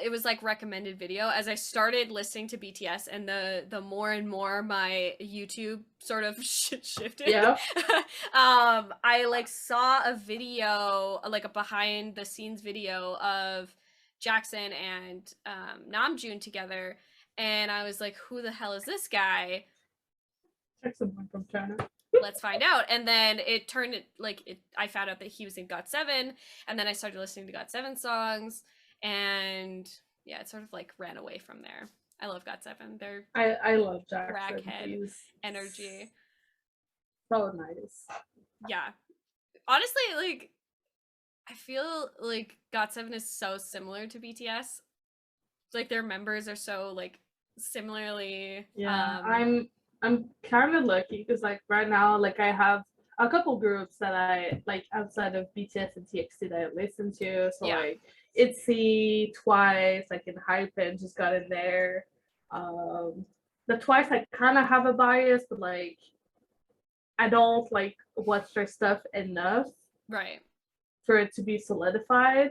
it was like recommended video as I started listening to BTS, and the more and more my YouTube sort of shifted. Yeah. I like saw a video, like a behind the scenes video of Jackson and Namjoon together, and I was like, who the hell is this guy? Someone from China. Let's find out. And then it turned I found out that he was in GOT7, and then I started listening to GOT7 songs, and yeah, it sort of like ran away from there. I love GOT7. They're I love Jackson. Raghead energy. So nice. Yeah. Honestly, like I feel like GOT7 is so similar to BTS. Like their members are so like similarly. Yeah, I'm kind of lucky because like right now, like I have a couple groups that I like outside of BTS and TxT that I listen to. So like ITZY, Twice, like in Hypen just got in there. The Twice I kind of have a bias, but like I don't like watch their stuff enough, right, for it to be solidified.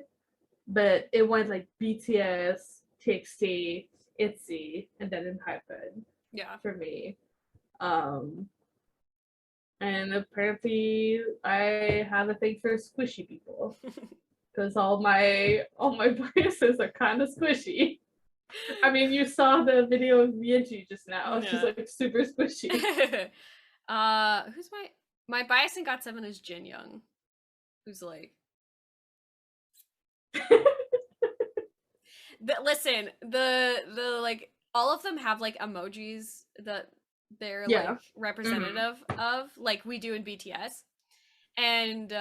But it went like BTS, TxT, ITZY, and then in Hypen. Yeah, for me. And apparently I have a thing for squishy people because all my biases are kind of squishy. I mean, you saw the video of Mienji just now. She's like super squishy. Who's my bias in GOT7 is Jin Young, who's like listen, the like all of them have like emojis that they're like representative of, like we do in BTS, and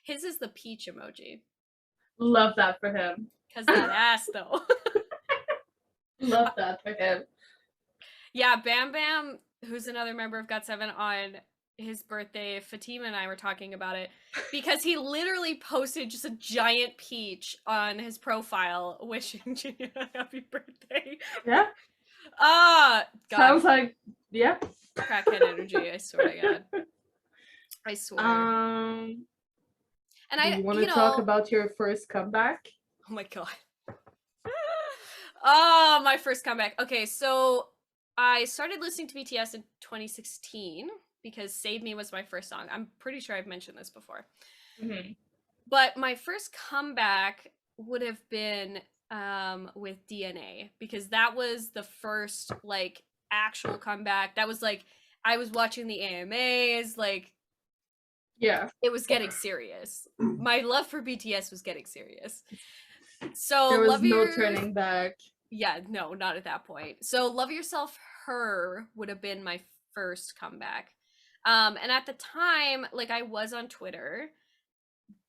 his is the peach emoji. Love that for him. Cause that ass though. Love that for him. Yeah, Bam Bam, who's another member of GOT7, on his birthday, Fatima and I were talking about it because he literally posted just a giant peach on his profile wishing Junior a happy birthday. Yeah. God. Sounds like crackhead energy, I swear to God. I swear. And you want to talk about your first comeback? Oh my God. Oh, my first comeback. Okay, so I started listening to BTS in 2016 because Save Me was my first song. I'm pretty sure I've mentioned this before. But my first comeback would have been with DNA because that was the first like actual comeback. That was like I was watching the AMAs, like it was getting serious. My love for BTS was getting serious. So there was no turning back. Yeah, no, not at that point. So Love Yourself Her would have been my first comeback. And at the time, like I was on Twitter,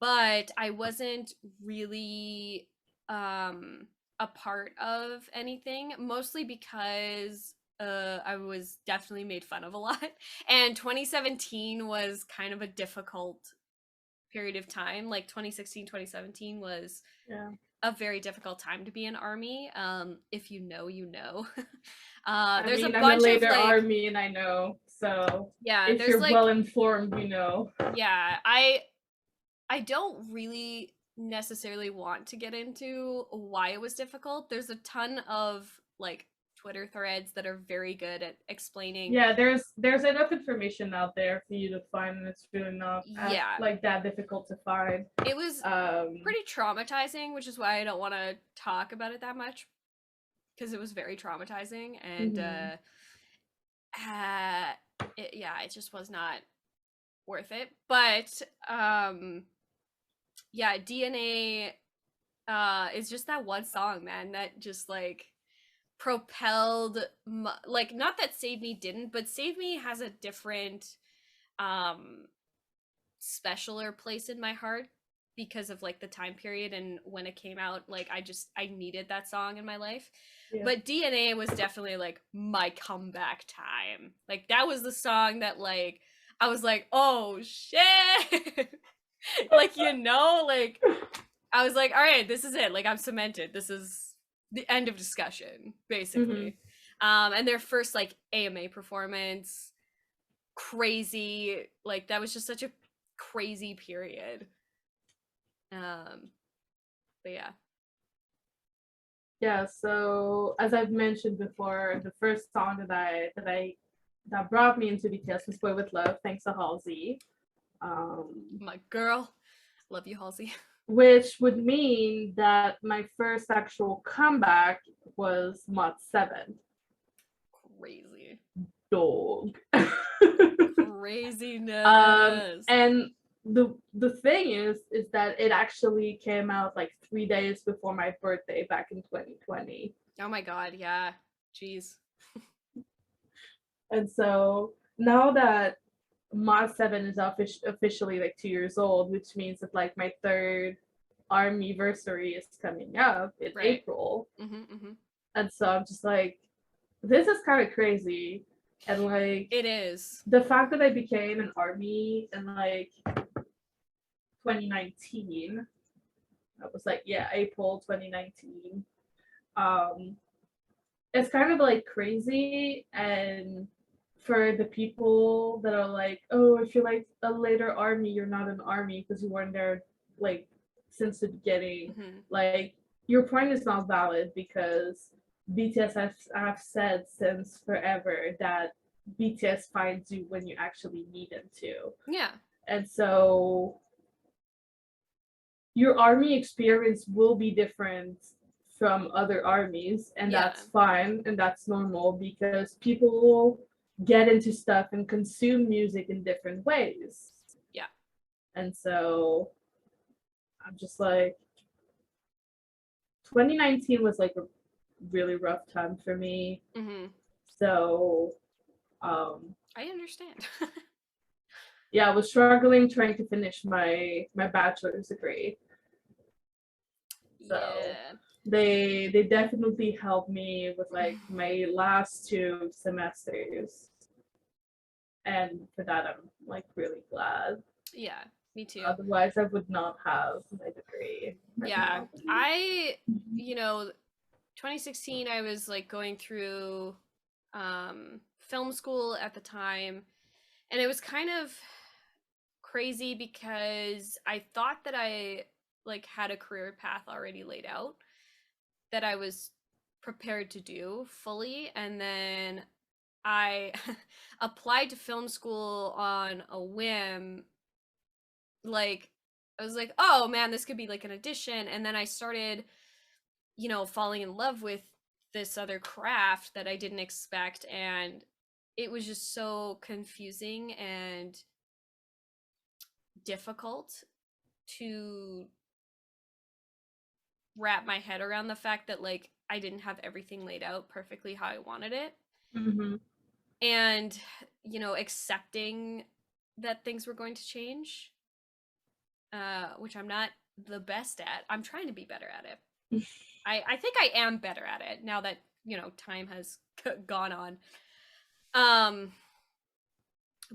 but I wasn't really a part of anything, mostly because I was definitely made fun of a lot. And 2017 was kind of a difficult period of time. Like 2016, 2017 was a very difficult time to be an army. If you know, you know. There's I'm a a bunch of later like, army and I know. So yeah, if there's you're like, well informed, you know. yeah, I don't really necessarily want to get into why it was difficult. There's a ton of like Twitter threads that are very good at explaining. Yeah, there's enough information out there for you to find, and it's really not as Yeah, like that difficult to find. it was pretty traumatizing, which is why I don't want to talk about it that much, because it was very traumatizing. And mhm. yeah, it just was not worth it. But yeah, DNA is just that one song, man, that just like propelled like, not that Save Me didn't, but Save Me has a different um specialer place in my heart because of like the time period and when it came out. Like, I needed that song in my life. Yeah. But DNA was definitely like my comeback time. Like, that was the song that like I was like, oh shit. Like, like I was like, all right, this is it. Like, I'm cemented. This is the end of discussion, basically. And their first like AMA performance, crazy. Like, that was just such a crazy period. But yeah. Yeah, so as I've mentioned before, the first song that brought me into BTS was Boy with Love, thanks to Halsey. My girl. Love you, Halsey. Which would mean that my first actual comeback was Mod 7. Crazy. Dog. Craziness. And the thing is that it actually came out like 3 days before my birthday back in 2020. Oh my god, yeah. Jeez. And so now that Mod 7 is officially like 2 years old, which means that like my third army anniversary is coming up in April. And so I'm just like, this is kind of crazy. And like, it is. The fact that I became an army in like 2019, that was like, yeah, April 2019. It's kind of like crazy. And for the people that are like, oh, if you're like a later army, you're not an army because you weren't there like since the beginning. Like, your point is not valid because BTS have said since forever that BTS finds you when you actually need them to. Yeah. And so your army experience will be different from other armies, and that's fine and that's normal because people will get into stuff and consume music in different ways. Yeah. And so I'm just like, 2019 was like a really rough time for me. So I understand. yeah, I was struggling trying to finish my bachelor's degree. So yeah. They definitely helped me with like my last 2 semesters. And for that I'm like really glad. Yeah, me too. Otherwise I would not have my degree right yeah. now. I 2016 I was like going through film school at the time, and it was kind of crazy because I thought that I like had a career path already laid out that I was prepared to do fully, and then I applied to film school on a whim. Like, I was like, oh man, this could be like an addition. And then I started, falling in love with this other craft that I didn't expect. And it was just so confusing and difficult to wrap my head around the fact that like I didn't have everything laid out perfectly how I wanted it. And, accepting that things were going to change, which I'm not the best at. I'm trying to be better at it. I think I am better at it now that, time has gone on.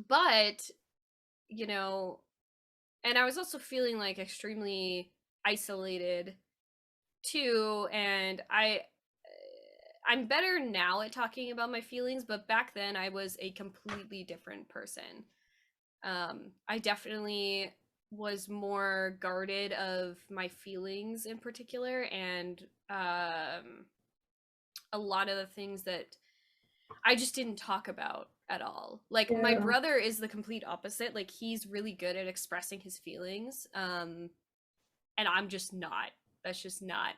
But, and I was also feeling like extremely isolated too, and I'm better now at talking about my feelings, but back then I was a completely different person. I definitely was more guarded of my feelings in particular, and a lot of the things that I just didn't talk about at all. Like my brother is the complete opposite. Like he's really good at expressing his feelings, and I'm just not. That's just not.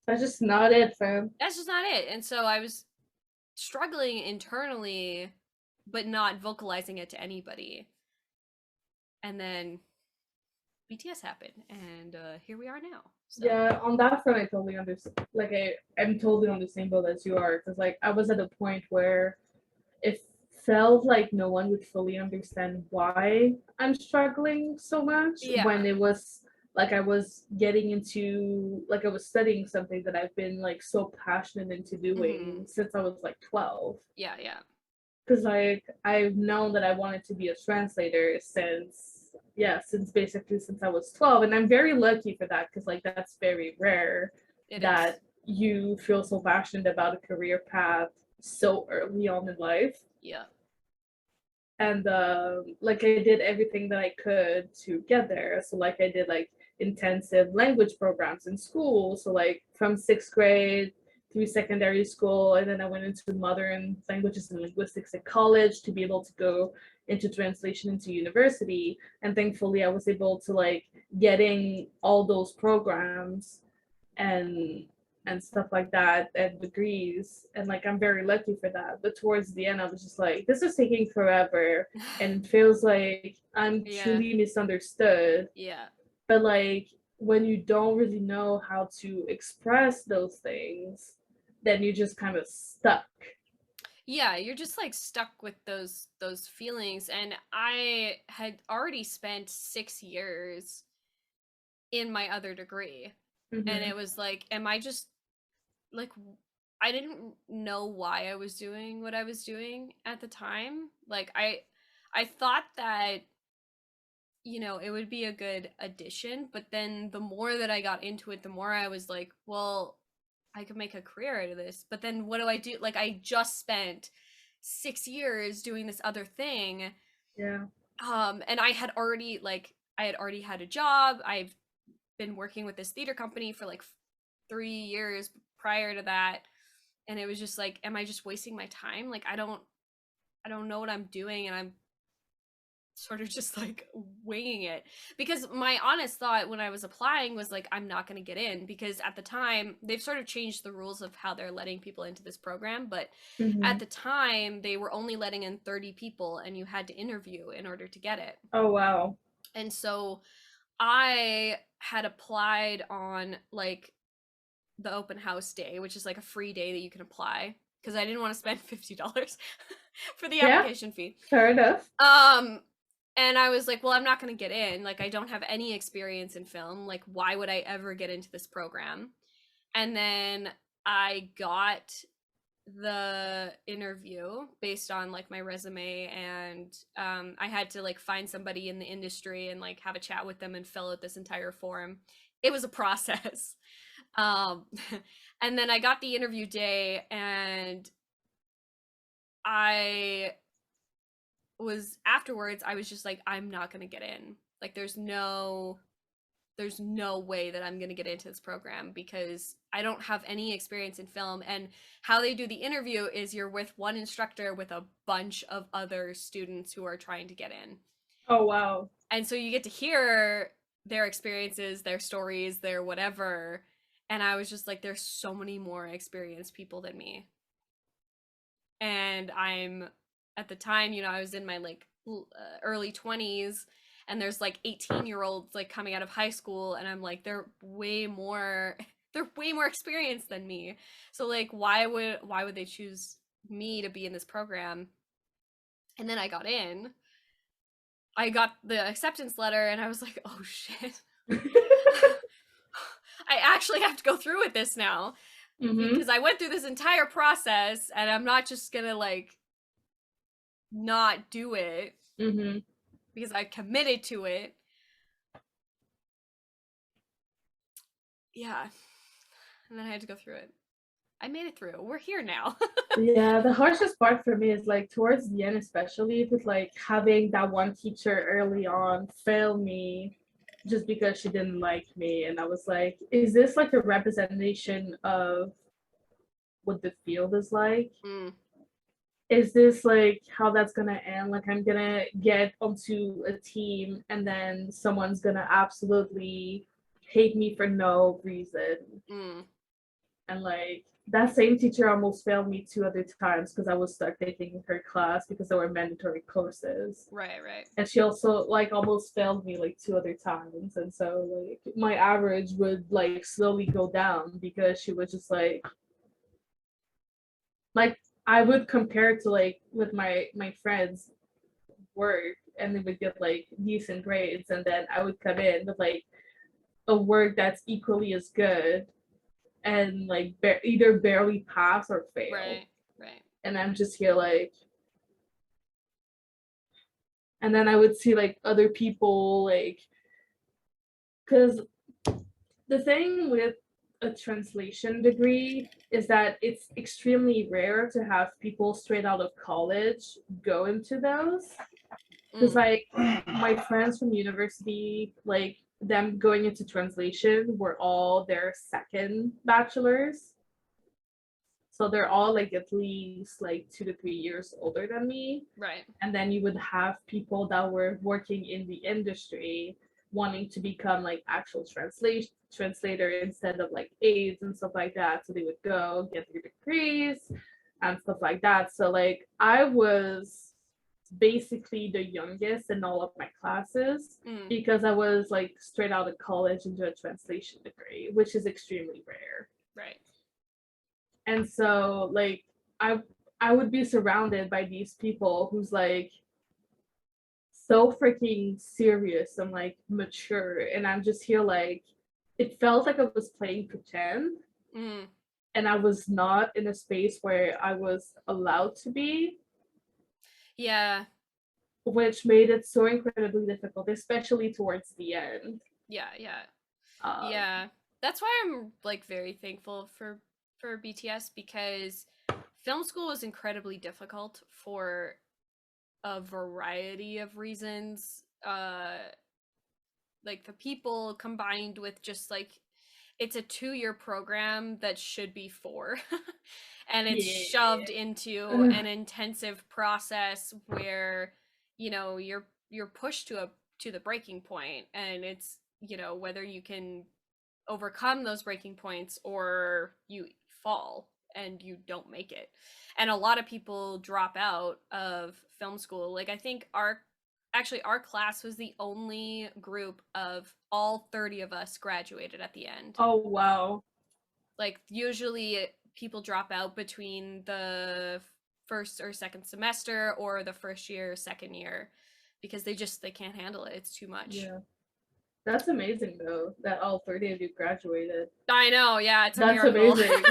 That's just not it, fam. That's just not it. And so I was struggling internally, but not vocalizing it to anybody. And then BTS happened, and here we are now. So. Yeah, on that front, I totally understand. Like, I'm totally on the same boat as you are, because like I was at a point where it felt like no one would fully understand why I'm struggling so much. Yeah. When it was like I was getting into, like I was studying something that I've been like so passionate into doing since I was like 12. Yeah, yeah. Because like I've known that I wanted to be a translator since basically since I was 12, and I'm very lucky for that, because like that's very rare that you feel so passionate about a career path so early on in life. Yeah. And like I did everything that I could to get there. So like I did like intensive language programs in school. So like from 6th grade through secondary school, and then I went into modern languages and linguistics at college to be able to go into translation into university. And thankfully I was able to like getting all those programs and stuff like that and degrees, and like I'm very lucky for that. But towards the end I was just like, this is taking forever and it feels like I'm truly misunderstood. Yeah. But like when you don't really know how to express those things, then you just kind of stuck. Yeah, you're just like stuck with those feelings. And I had already spent 6 years in my other degree. And it was like, am I just like, I didn't know why I was doing what I was doing at the time. Like I thought that, you know, it would be a good addition, but then the more that I got into it, the more I was like, well, I could make a career out of this. But then what do I do? Like I just spent 6 years doing this other thing. Yeah. And I had already had a job. I've been working with this theater company for like 3 years prior to that, and it was just like, am I just wasting my time? Like I don't know what I'm doing, and I'm sort of just like winging it. Because my honest thought when I was applying was like, I'm not going to get in, because at the time they've sort of changed the rules of how they're letting people into this program, but at the time they were only letting in 30 people and you had to interview in order to get it. Oh wow. And so I had applied on like the open house day, which is like a free day that you can apply, because I didn't want to spend $50 for the application fee. Fair enough. And I was like, well, I'm not going to get in. Like, I don't have any experience in film. Like, why would I ever get into this program? And then I got the interview based on like my resume, and I had to like find somebody in the industry and like have a chat with them and fill out this entire form. It was a process. And then I got the interview day, and afterwards I was just like, I'm not gonna get in. Like there's no way that I'm gonna get into this program, because I don't have any experience in film. And how they do the interview is you're with one instructor with a bunch of other students who are trying to get in. Oh wow. And so you get to hear their experiences, their stories, their whatever. And I was just like, there's so many more experienced people than me. And I'm, at the time, you know, I was in my like early 20s, and there's like 18-year-olds like coming out of high school, and I'm like, they're way more experienced than me. So like, why would they choose me to be in this program? And then I got in. I got the acceptance letter, and I was like, oh shit. I actually have to go through with this now, because I went through this entire process, and I'm not just gonna like not do it because I committed to it. yeah. And then I had to go through it. I made it through. We're here now. Yeah, the harshest part for me is like towards the end, especially with like having that one teacher early on fail me just because she didn't like me. And I was like, is this like a representation of what the field is like? Is this like how that's gonna end? Like I'm gonna get onto a team and then someone's gonna absolutely hate me for no reason. And like that same teacher almost failed me 2 other times because I was stuck taking her class because they were mandatory courses. Right. And she also like almost failed me like 2 other times. And so like my average would like slowly go down because she was just like I would compare it to like with my friends work and they would get like decent grades and then I would come in with like a work that's equally as good and like either barely pass or fail. Right. And I'm just here like, and then I would see like other people like, because the thing with a translation degree is that it's extremely rare to have people straight out of college go into those. Because like my friends from university, like them going into translation were all their second bachelors. So they're all like at least like 2 to 3 years older than me. Right. And then you would have people that were working in the industry wanting to become like actual translator instead of like aides and stuff like that. So they would go get their degrees and stuff like that. So like I was basically the youngest in all of my classes because I was like straight out of college into a translation degree, which is extremely rare. Right. And so like I would be surrounded by these people who's like so freaking serious and like mature, and I'm just here like it felt like I was playing pretend, and I was not in a space where I was allowed to be. Yeah. Which made it so incredibly difficult, especially towards the end. Yeah. Yeah. That's why I'm like very thankful for BTS because film school was incredibly difficult for a variety of reasons. Like the people combined with just like it's a 2-year program that should be 4 and it's shoved into an intensive process where you're pushed to the breaking point, and it's whether you can overcome those breaking points or you fall and you don't make it. And a lot of people drop out of film school. Like I think our class was the only group of all 30 of us graduated at the end. Oh wow. Like usually people drop out between the first or second semester or the first year, second year, because they can't handle it. It's too much. Yeah. That's amazing though, that all 30 of you graduated. I know, yeah, it's a miracle. Amazing.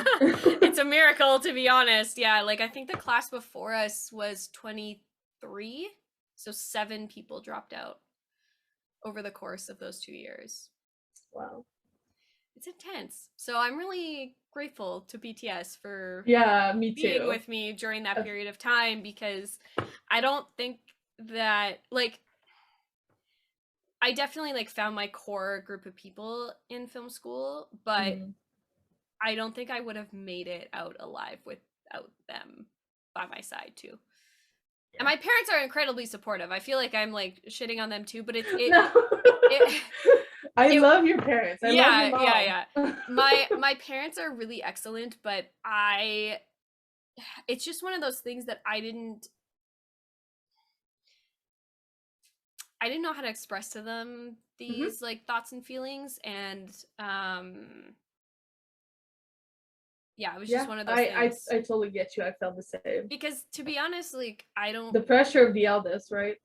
It's a miracle, to be honest. Yeah, like I think the class before us was 23, so 7 people dropped out over the course of those 2 years. Wow. It's intense. So I'm really grateful to BTS for me being too. with me during that period of time, because I don't think that like I definitely like found my core group of people in film school, but I don't think I would have made it out alive without them by my side too. Yeah. And my parents are incredibly supportive. I feel like I'm like shitting on them too, but I love your parents. I love your mom. Yeah. My parents are really excellent, but it's just one of those things that I didn't know how to express to them these like thoughts and feelings, and it was just one of those things. I totally get you. I felt the same. Because to be honest, like the pressure of the eldest, right?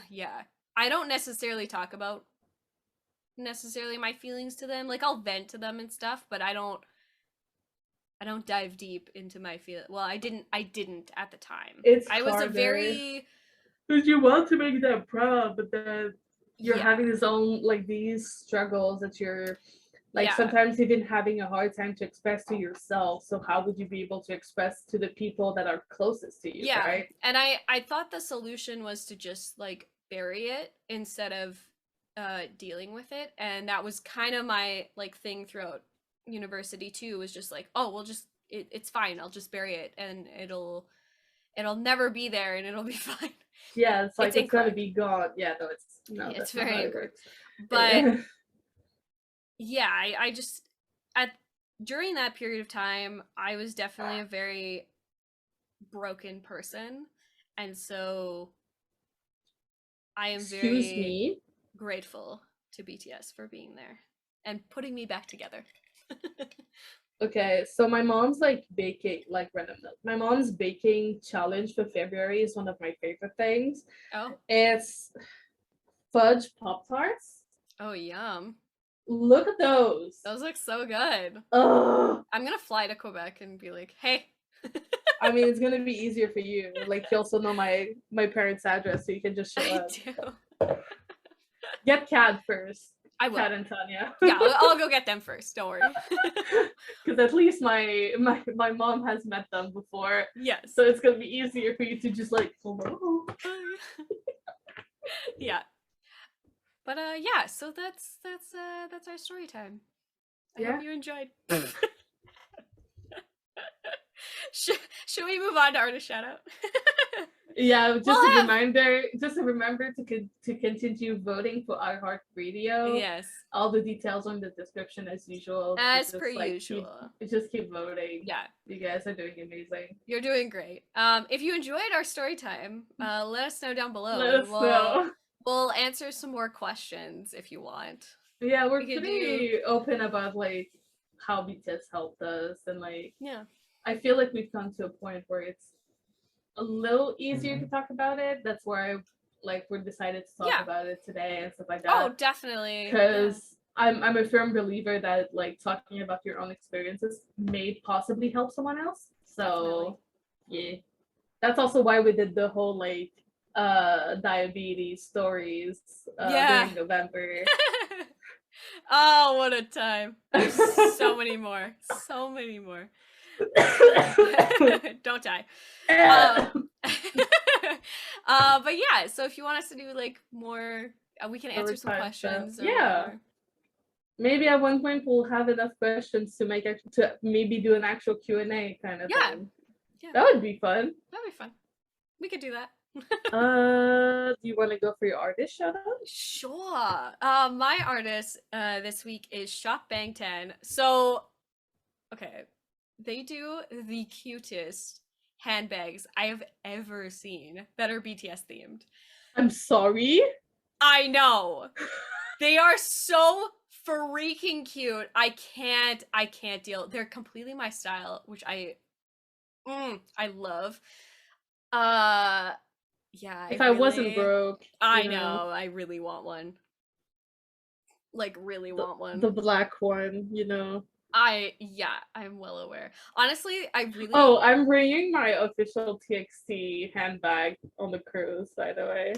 Yeah. I don't necessarily talk about my feelings to them. Like I'll vent to them and stuff, but I don't dive deep into my feelings. Well, I didn't at the time. I was a very because you want to make them proud, but then you're having these own like these struggles that you're Like sometimes even having a hard time to express to yourself. So how would you be able to express to the people that are closest to you, right? And I thought the solution was to just like bury it instead of dealing with it. And that was kind of my like thing throughout university too, was just like, oh, we'll just it's fine. I'll just bury it and it'll never be there and it'll be fine. Yeah, it's like it's gonna be gone. Yeah, no, it's that's very not how it incorrect. works. But yeah, I just during that period of time, I was definitely a very broken person, and so I am very grateful to BTS for being there and putting me back together. Okay, so my mom's like baking, like random note. My mom's baking challenge for February is one of my favorite things. Oh. It's fudge Pop-Tarts. Oh, yum. Look at those. Those look so good. Ugh. I'm gonna fly to Quebec and be like, hey. I mean, it's gonna be easier for you. Like, you also know my parents' address, so you can just show up. I do. Get Cad first. I will. Cad and Tanya. Yeah, I'll go get them first. Don't worry. Because at least my mom has met them before. Yes. So it's gonna be easier for you to just like, hello. Yeah. But yeah, so that's our story time. I hope you enjoyed. Should we move on to artist shout out? Yeah, just a reminder to continue voting for iHeartRadio. Yes. All the details on the description as usual. As per usual. Just keep voting. Yeah. You guys are doing amazing. You're doing great. If you enjoyed our story time, let us know down below. Let us know. We'll answer some more questions if you want. Yeah, we're pretty open about like how BTS helped us, and like I feel like we've come to a point where it's a little easier to talk about it. That's where we decided to talk about it today and stuff like that. Oh, definitely. Because I'm a firm believer that like talking about your own experiences may possibly help someone else. So that's also why we did the whole like diabetes stories during November. Oh, what a time. There's so many more. Don't die. But yeah, so if you want us to do like more, we can answer some questions. Maybe at one point we'll have enough questions to maybe do an actual Q&A kind of thing. Yeah. That would be fun. That'd be fun. We could do that. Do you want to go for your artist shout out? Sure. My artist this week is Shop Bangtan. So, okay, they do the cutest handbags I have ever seen that are BTS themed. I'm sorry. I know. They are so freaking cute. I can't deal. They're completely my style, which I love. Yeah. If I wasn't broke, I know. I really want one. Like, really want one. The black one, you know. I'm well aware. Honestly, Oh, I'm bringing my official TxT handbag on the cruise, by the way.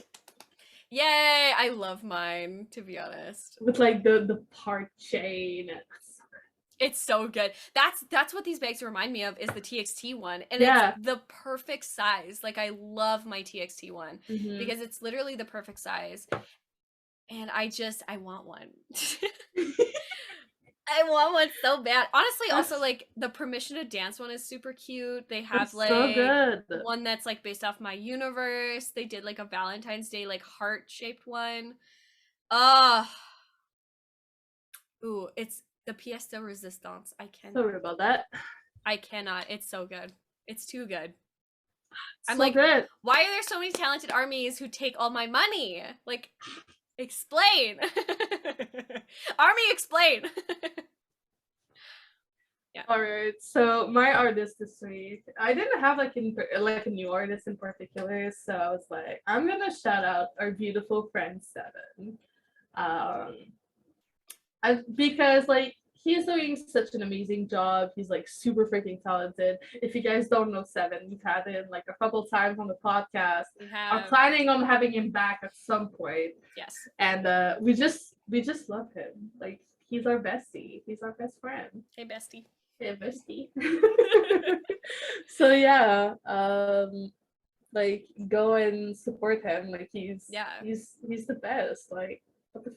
Yay! I love mine, to be honest. With like the part chain. It's so good. That's what these bags remind me of, is the TxT one. And it's the perfect size. Like, I love my TxT one because it's literally the perfect size. And I want one. I want one so bad. Honestly, also like the Permission to Dance one is super cute. They have like one that's like based off my universe. They did like a Valentine's Day like heart-shaped one. Ooh, it's the pièce de résistance. I cannot. Sorry about that. I cannot. It's so good. It's too good. I'm like, good. Why are there so many talented armies who take all my money? Like, explain. Army, explain. All right. So my artist this week, I didn't have like a new artist in particular, so I was like, I'm gonna shout out our beautiful friend Seven. Because like he's doing such an amazing job. He's like super freaking talented. If you guys don't know Seven, we've had him like a couple times on the podcast. I'm planning on having him back at some point. Yes. And we just love him. Like, he's our bestie. He's our best friend. Hey, bestie. Hey, bestie. So yeah, like go and support him. Like he's the best. Like what the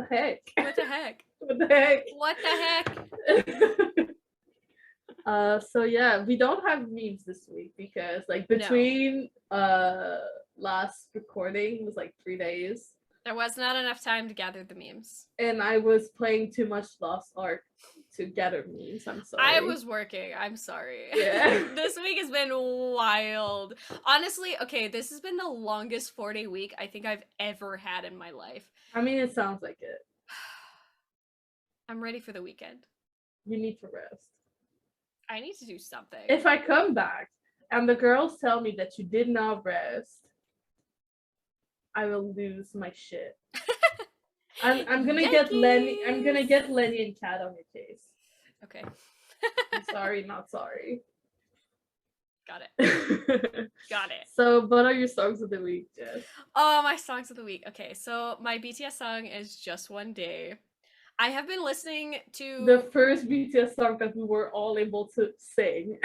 heck? What the heck? What the heck? What the heck? So yeah, we don't have memes this week because like between last recording was like 3 days. There was not enough time to gather the memes. And I was playing too much Lost Ark to gather memes. I'm sorry. I was working. I'm sorry. Yeah. This week has been wild. Honestly, okay, this has been the longest 4-day week I think I've ever had in my life. I mean, it sounds like it. I'm ready for the weekend. You need to rest. I need to do something. If I come back and the girls tell me that you did not rest, I will lose my shit. I'm gonna get Lenny. I'm gonna get Lenny and Kat on your case. Okay. I'm sorry, not sorry. Got it. Got it. So, what are your songs of the week, Jess? Oh, my songs of the week. Okay, so my BTS song is Just One Day. I have been listening to the first BTS song that we were all able to sing.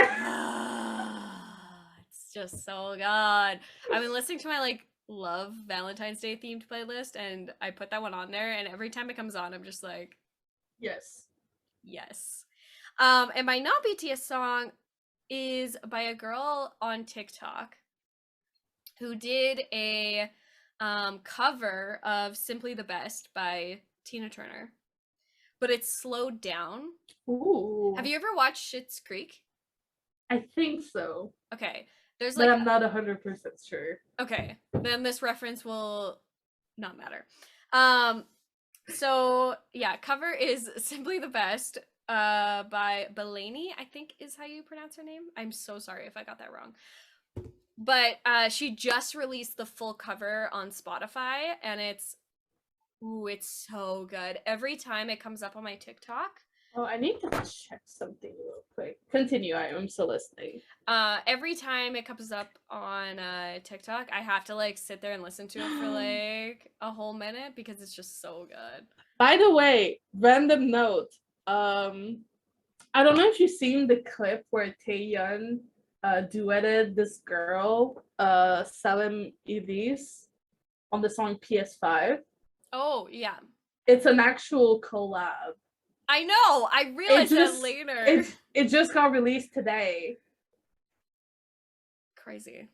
It's just so good. I've been listening to my like love Valentine's Day themed playlist, and I put that one on there, and every time it comes on I'm just like yes. And my not BTS song is by a girl on TikTok who did a cover of Simply the Best by Tina Turner, but it's slowed down. Ooh. Have you ever watched Schitt's Creek? I think so. Okay. There's but I'm not 100% sure. Okay, then this reference will not matter. So yeah, cover is Simply the Best by Belaney, I think is how you pronounce her name. I'm so sorry if I got that wrong. But she just released the full cover on Spotify, and it's so good. Every time it comes up on my TikTok. Oh, I need to check something real quick. Continue, I'm still listening. Every time it comes up on TikTok, I have to like sit there and listen to it for like a whole minute because it's just so good. By the way, random note. I don't know if you've seen the clip where Taeyeon duetted this girl, Salim Elise, on the song PS5. Oh, yeah. It's an actual collab. I know. I realized that later. It just got released today. Crazy.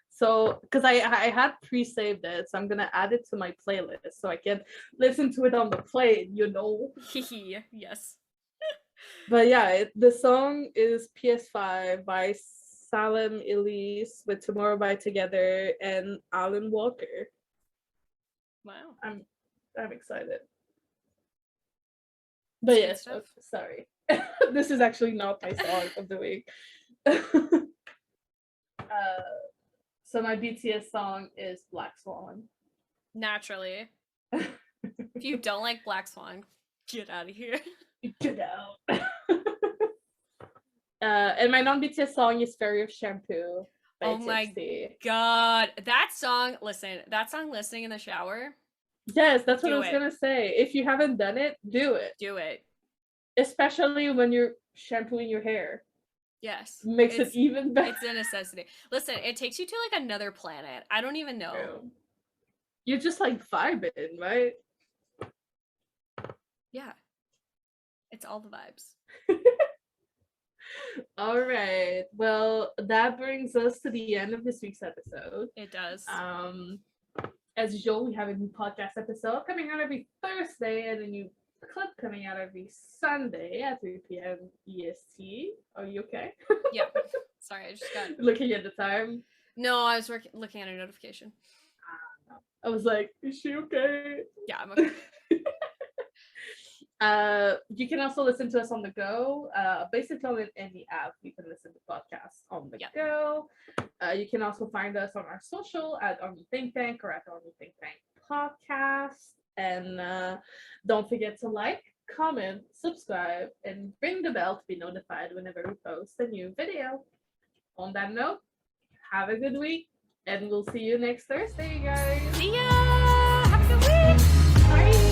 So, because I had pre-saved it, so I'm gonna add it to my playlist so I can listen to it on the plane, you know. Yes. But yeah, the song is PS5 by Salim Elise with Tomorrow by Together and Alan Walker. Wow. I'm excited. But yes, sorry. This is actually not my song of the week. So my BTS song is Black Swan. Naturally. If you don't like Black Swan, get out of here. Get out. And my non-BTS song is Fairy of Shampoo by TxT. My god. That song listening in the shower. Yes, that's what I was gonna say. If you haven't done it, do it. Do it. Especially when you're shampooing your hair. Yes. Makes it even better. It's a necessity. Listen, it takes you to like another planet. I don't even know. True. You're just like vibing, right? Yeah. It's all the vibes. All right. Well, that brings us to the end of this week's episode. It does. As usual, we have a new podcast episode coming out every Thursday and a new clip coming out every Sunday at 3 p.m. EST. Are you okay? Yep. Sorry, I just got looking at the time. No, I was looking at a notification. I was like, is she okay? Yeah, I'm okay. You can also listen to us on the go. Basically on any app, you can listen to podcasts on the go. You can also find us on our social at ThinkTank or at ThinkTank Podcast. And don't forget to like, comment, subscribe, and ring the bell to be notified whenever we post a new video. On that note, have a good week, and we'll see you next Thursday, guys. See ya! Have a good week! Bye!